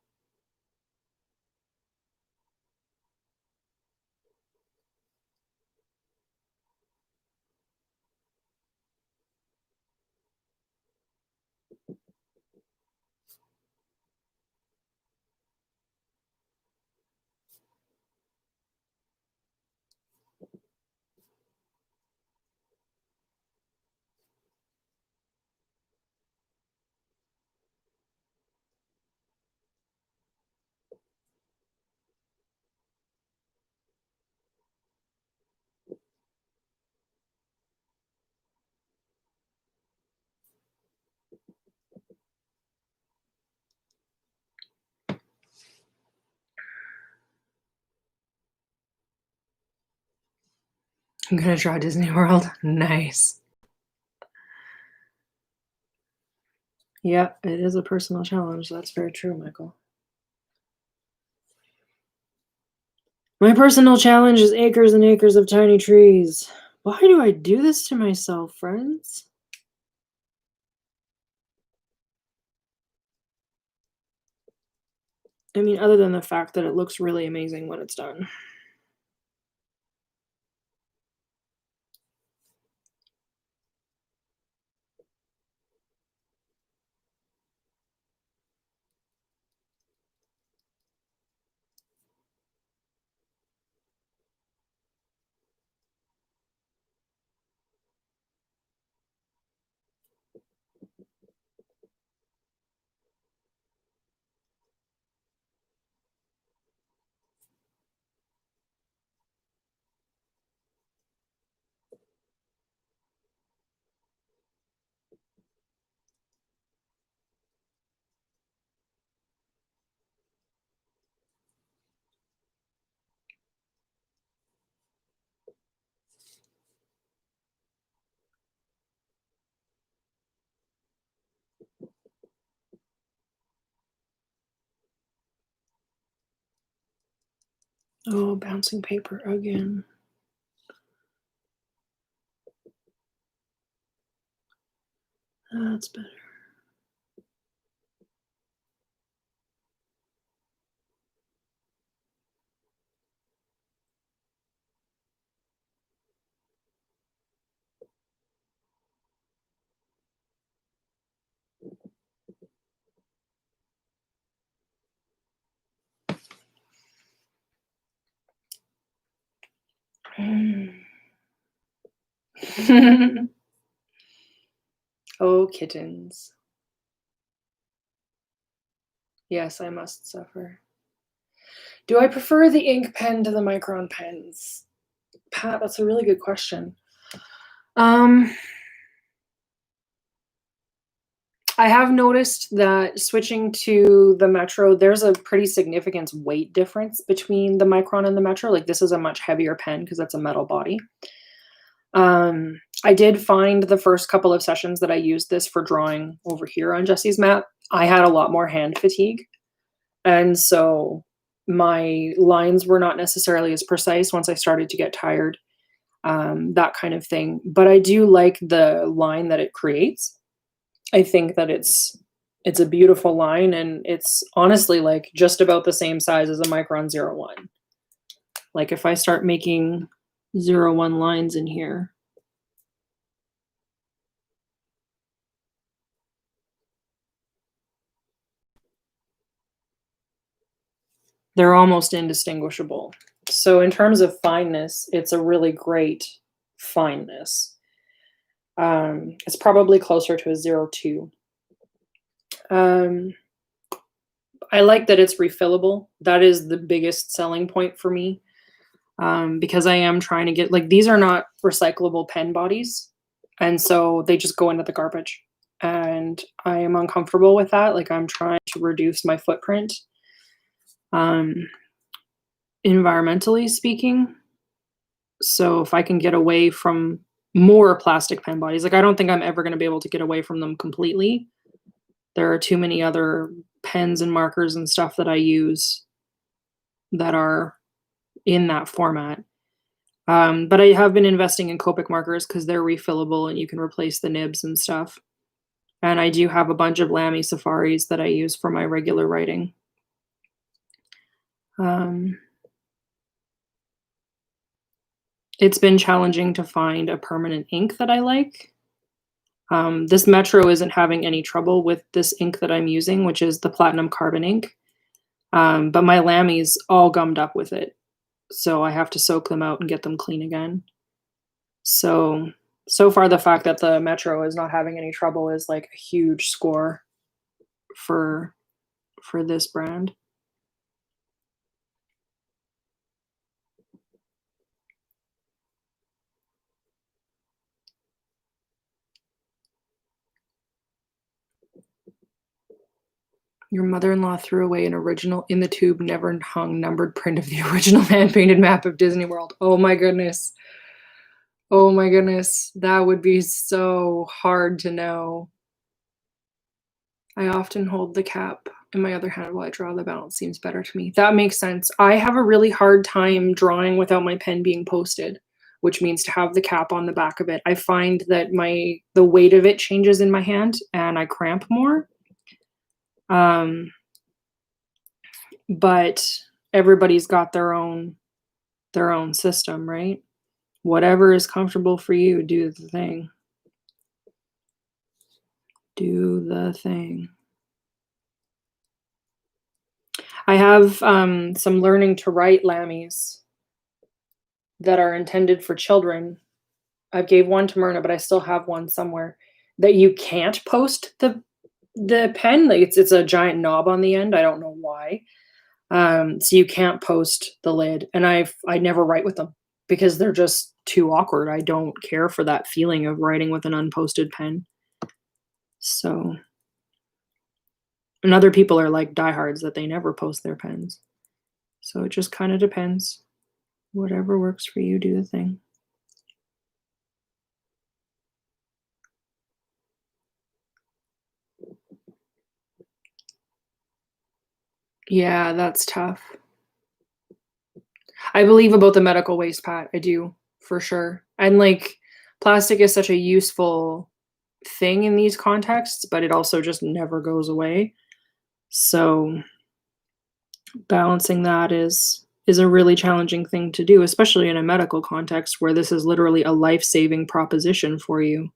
I'm gonna try Disney World. Nice. Yeah, it is a personal challenge. That's very true, Michael. My personal challenge is acres and acres of tiny trees. Why do I do this to myself, friends? I mean, other than the fact that it looks really amazing when it's done. Oh, bouncing paper again. That's better. Oh, kittens. Yes, I must suffer. Do I prefer the ink pen to the Micron pens? Pat, that's a really good question. Um, I have noticed that switching to the Metro, there's a pretty significant weight difference between the Micron and the Metro. Like, this is a much heavier pen because that's a metal body. I did find the first couple of sessions that I used this for drawing over here on Jesse's map, I had a lot more hand fatigue. And so my lines were not necessarily as precise once I started to get tired, that kind of thing. But I do like the line that it creates. I think that it's a beautiful line, and it's honestly like just about the same size as a Micron 01. Like if I start making 01 lines in here, they're almost indistinguishable. So in terms of fineness, it's a really great fineness. It's probably closer to a 02. I like that it's refillable. That is the biggest selling point for me, because I am trying to get, like, these are not recyclable pen bodies, and so they just go into the garbage, and I am uncomfortable with that. Like, I'm trying to reduce my footprint, um, environmentally speaking. So if I can get away from more plastic pen bodies, like, I don't think I'm ever gonna be able to get away from them completely. There are too many other pens and markers and stuff that I use that are in that format. But I have been investing in Copic markers because they're refillable and you can replace the nibs and stuff. And I do have a bunch of Lamy Safaris that I use for my regular writing. It's been challenging to find a permanent ink that I like. This Metro isn't having any trouble with this ink that I'm using, which is the Platinum Carbon ink. But my Lamy's all gummed up with it. So I have to soak them out and get them clean again. So far the fact that the Metro is not having any trouble is like a huge score for this brand. Your mother-in-law threw away an original in the tube, never hung numbered print of the original hand-painted map of Disney World. Oh my goodness. Oh my goodness. That would be so hard to know. I often hold the cap in my other hand while I draw. The balance seems better to me. That makes sense. I have a really hard time drawing without my pen being posted, which means to have the cap on the back of it. I find that the weight of it changes in my hand and I cramp more. But everybody's got their own system, right? Whatever is comfortable for you, do the thing. Do the thing. I have some learning to write Lamys that are intended for children. I gave one to Myrna, but I still have one somewhere that you can't post the pen. Like it's a giant knob on the end. I don't know why. So you can't post the lid, and I never write with them because they're just too awkward. I don't care for that feeling of writing with an unposted pen. So, and other people are like diehards that they never post their pens. So it just kind of depends. Whatever works for you, do the thing. Yeah, that's tough. I believe about the medical waste, Pat. I do, for sure. And like, plastic is such a useful thing in these contexts, but it also just never goes away. So balancing that is a really challenging thing to do, especially in a medical context where this is literally a life-saving proposition for you.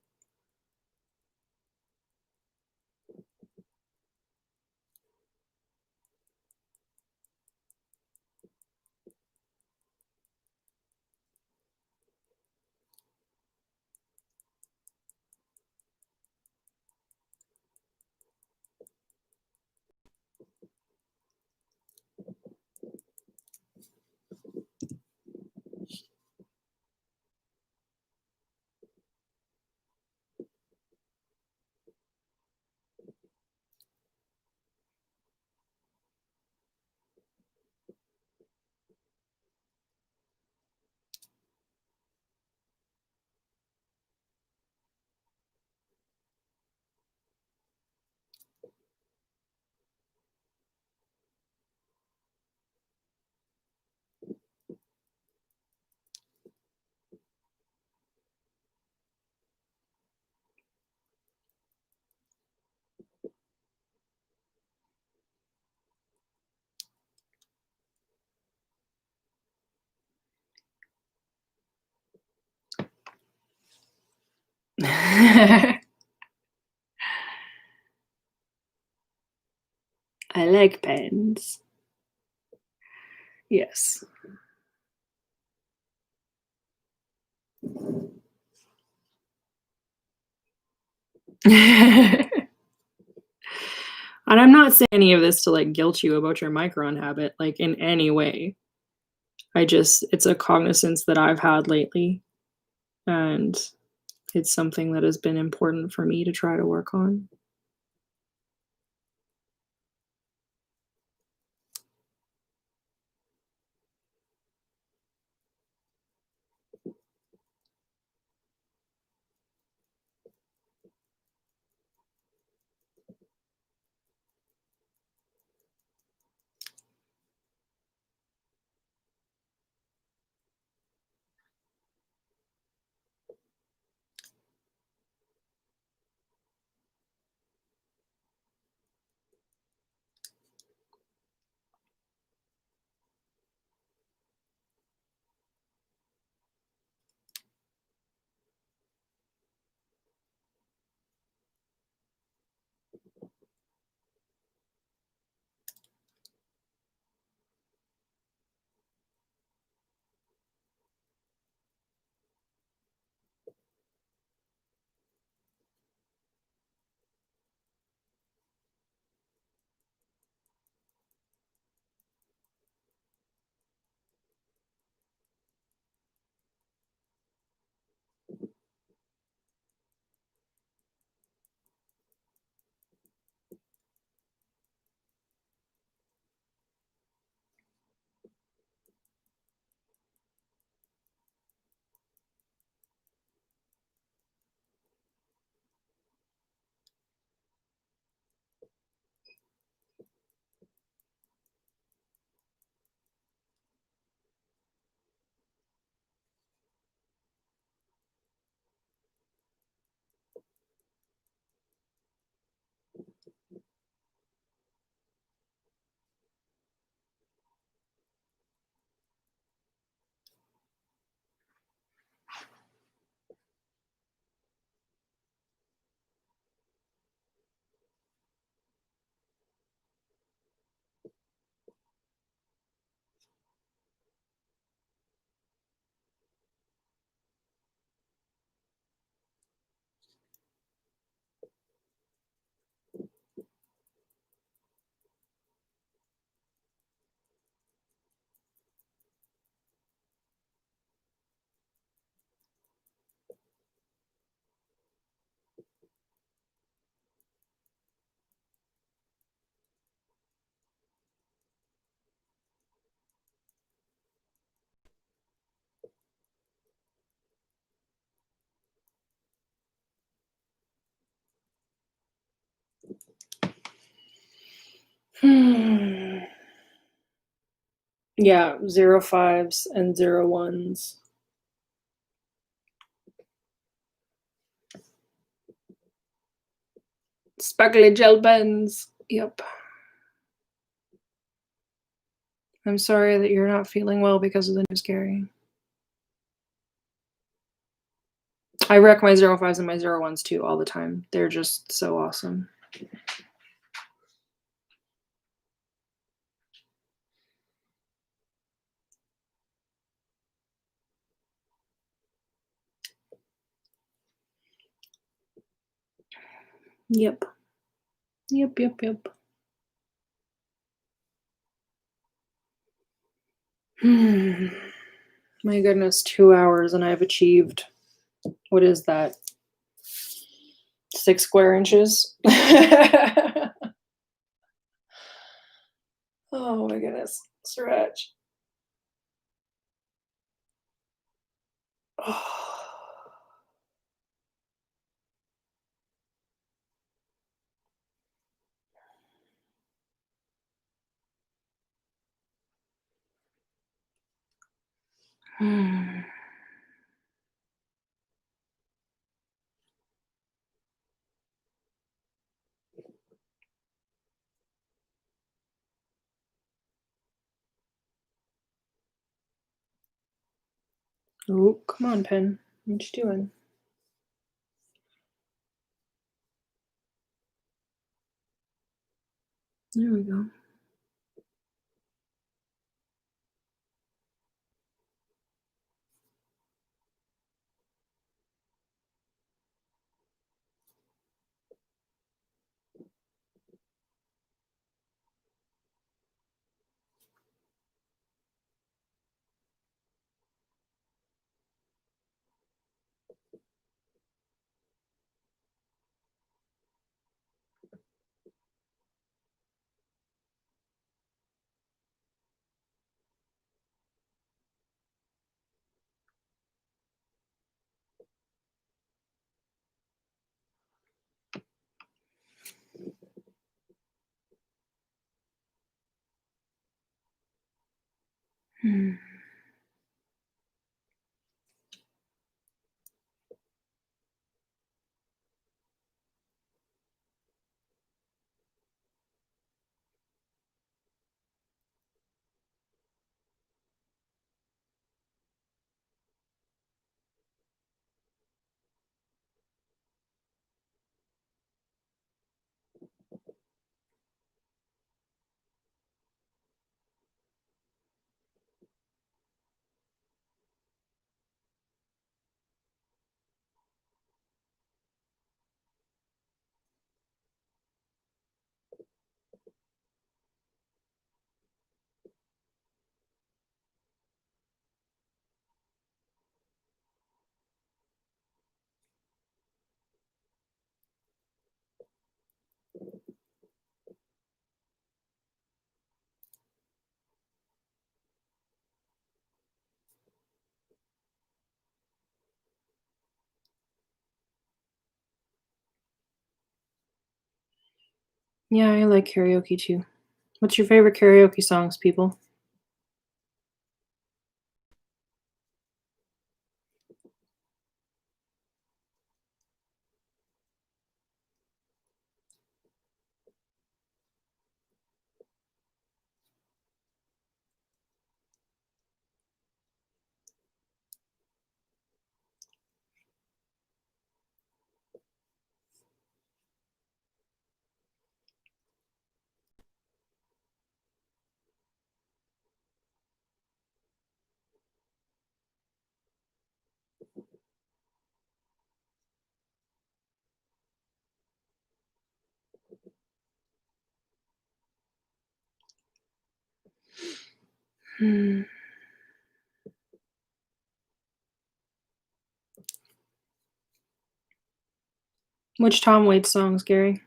I like pens. Yes. And I'm not saying any of this to, like, guilt you about your Micron habit, like, in any way. It's a cognizance that I've had lately, and it's something that has been important for me to try to work on. Hmm. Yeah, 05s and 01s. Sparkly gel pens. Yep. I'm sorry that you're not feeling well because of the news, Gary. I wreck my 05s and my 01s too all the time. They're just so awesome. Yep. Yep, yep, yep. My goodness, 2 hours and I've achieved, what is that? 6 square inches? Oh my goodness. Stretch. Oh, come on, pen. What you doing? There we go. Hmm. Yeah, I like karaoke too. What's your favorite karaoke songs, people? Hmm. Which Tom Waits songs, Gary?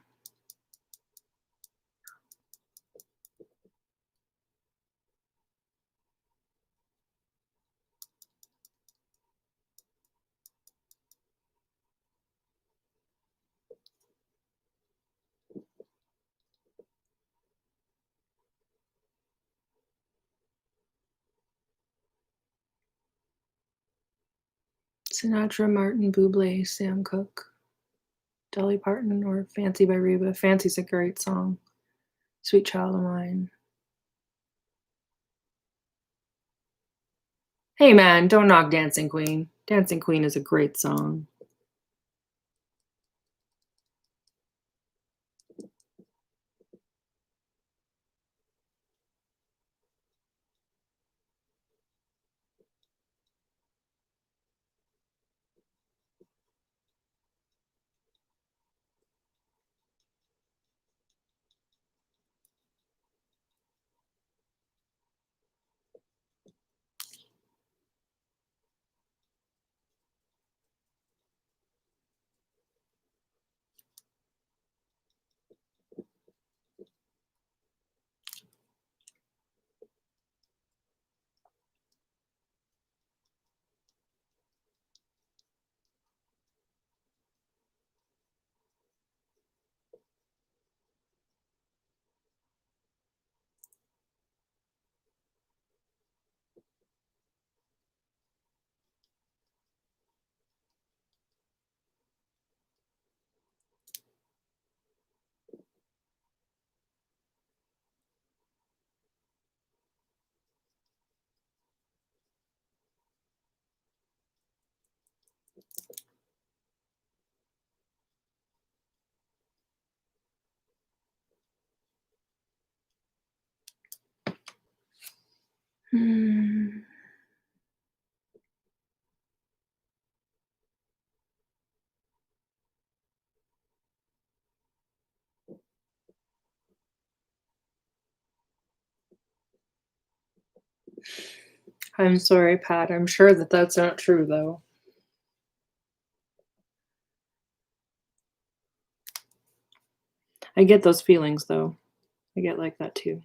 Sinatra, Martin, Bublé, Sam Cooke, Dolly Parton, or Fancy by Reba. Fancy's a great song. Sweet Child of Mine. Hey man, don't knock Dancing Queen. Dancing Queen is a great song. Hmm. I'm sorry, Pat. I'm sure that that's not true, though. I get those feelings, though. I get like that too.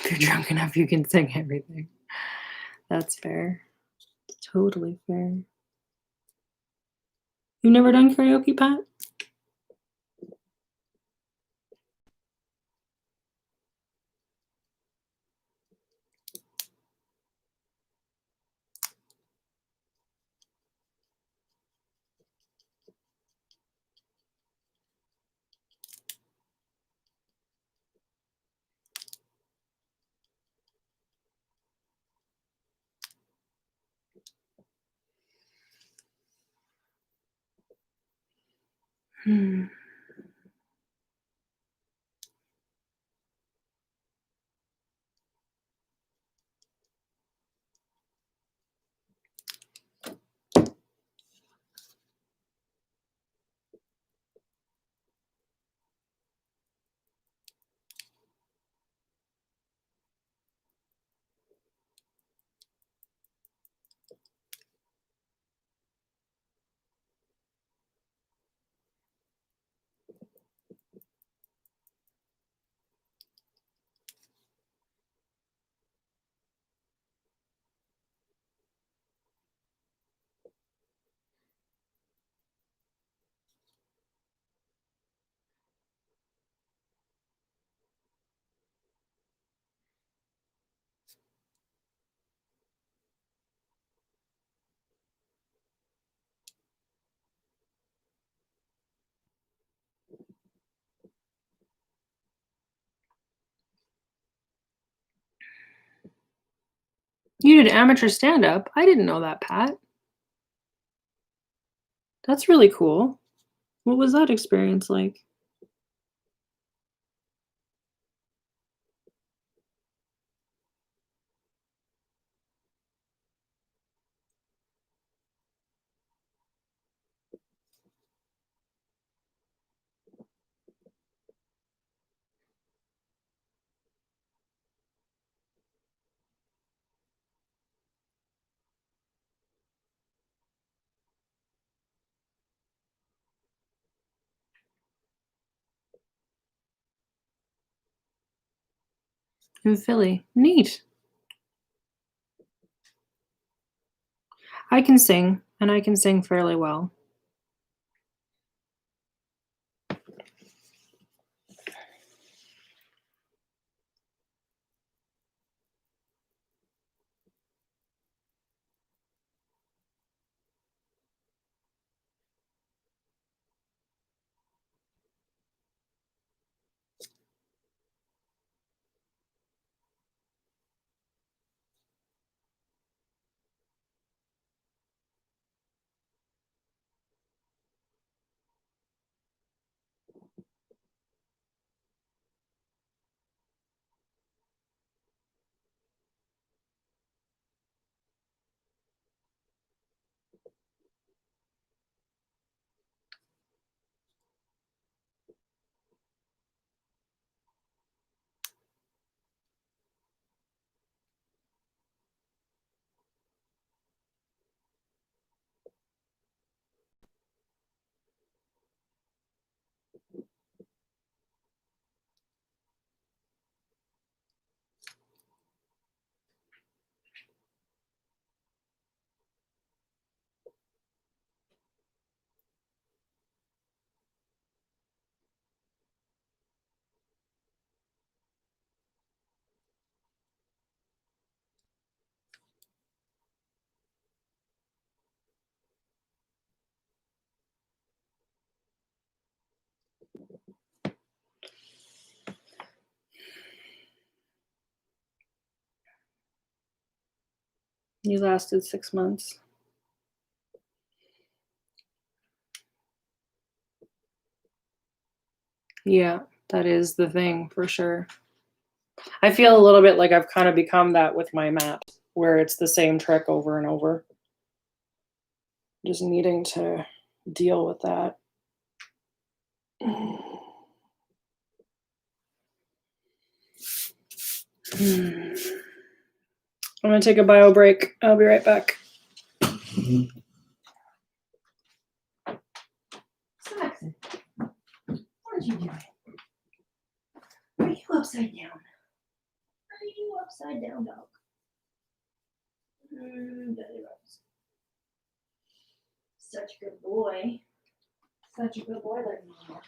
If you're drunk enough, you can sing everything. That's fair. Totally fair. You've never done karaoke, Pat? Hmm. You did amateur stand-up? I didn't know that, Pat. That's really cool. What was that experience like? In Philly. Neat. I can sing, and I can sing fairly well. You lasted 6 months. Yeah, that is the thing for sure. I feel a little bit like I've kind of become that with my maps, where it's the same trick over and over. Just needing to deal with that. I'm gonna take a bio break. I'll be right back. Saxon, what are you doing? Are you upside down? Are you upside down, dog? Belly rubs. Such a good boy. Such a good boy, like me.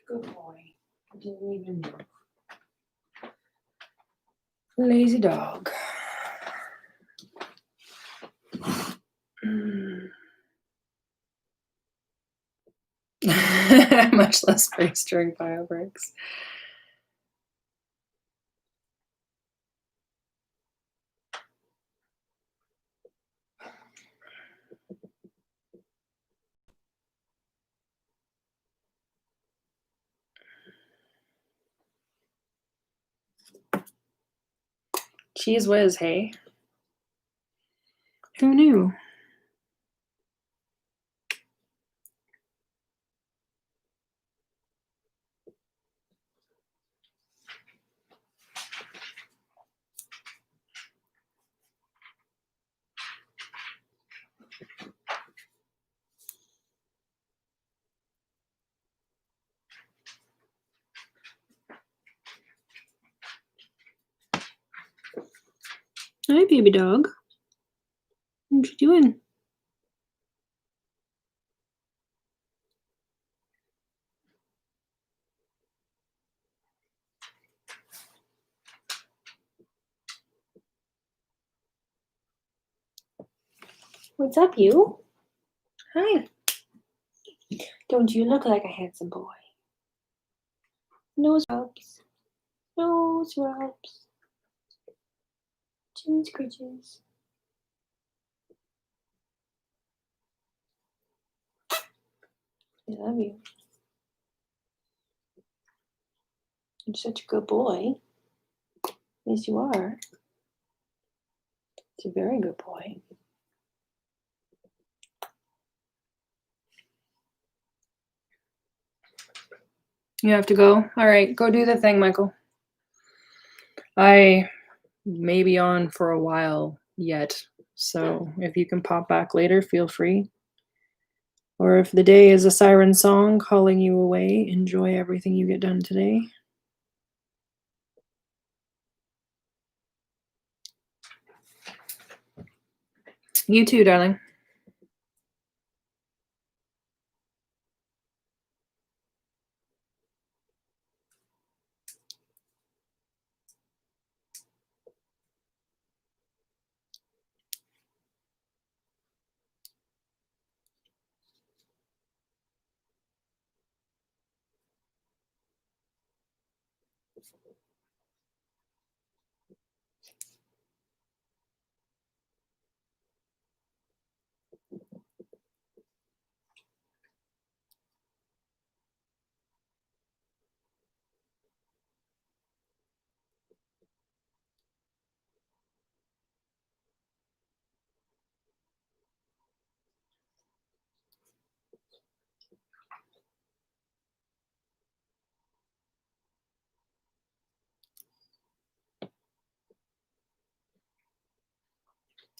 Good boy. Didn't even know. Lazy dog. Much less breaks during bio breaks. Cheese whiz, hey? Who knew? Hi, baby dog. What you doing? What's up, you? Hi. Don't you look like a handsome boy? Nose rubs. Nose rubs. Chin scratches. I love you. You're such a good boy. Yes, you are. You're a very good boy. You have to go? All right, go do the thing, Michael. I may be on for a while yet, so if you can pop back later, feel free. Or if the day is a siren song calling you away, enjoy everything you get done today. You too, darling.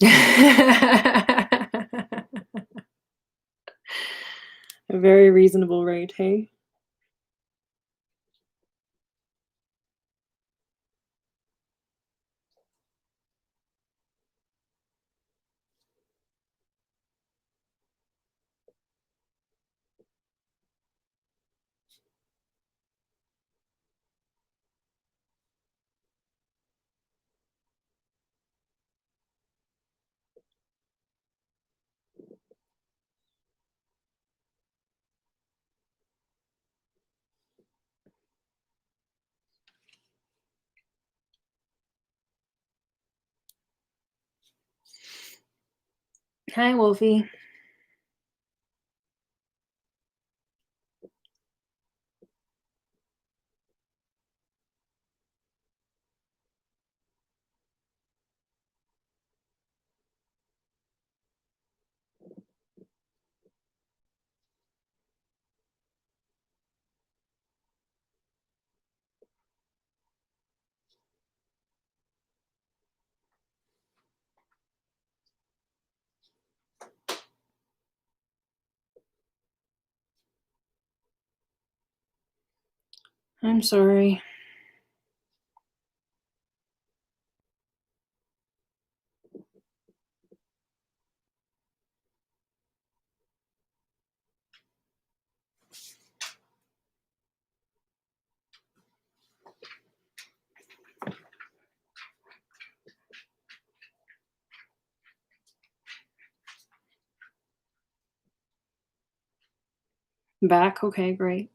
A very reasonable rate, hey? Hi, Wolfie. I'm sorry. Back? Okay, great.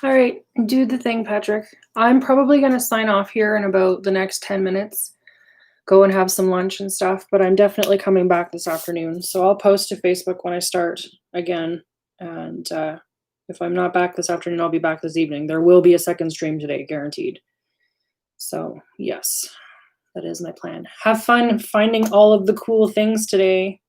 All right, do the thing, Patrick. I'm probably going to sign off here in about the next 10 minutes. Go and have some lunch and stuff, but I'm definitely coming back this afternoon. So I'll post to Facebook when I start again. And if I'm not back this afternoon, I'll be back this evening. There will be a second stream today, guaranteed. So, yes, that is my plan. Have fun finding all of the cool things today.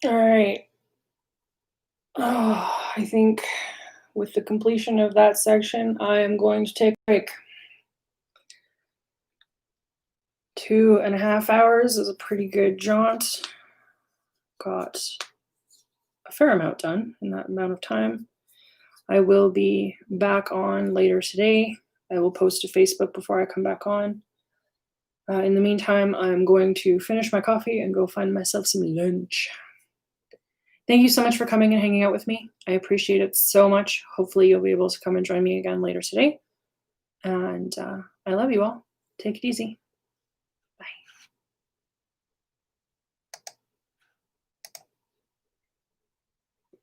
All right. Oh, I think with the completion of that section, I am going to take a break. 2.5 hours is a pretty good jaunt. Got a fair amount done in that amount of time. I will be back on later today. I will post to Facebook before I come back on. In the meantime, I'm going to finish my coffee and go find myself some lunch. Thank you so much for coming and hanging out with me. I appreciate it so much. Hopefully you'll be able to come and join me again later today. And I love you all. Take it easy.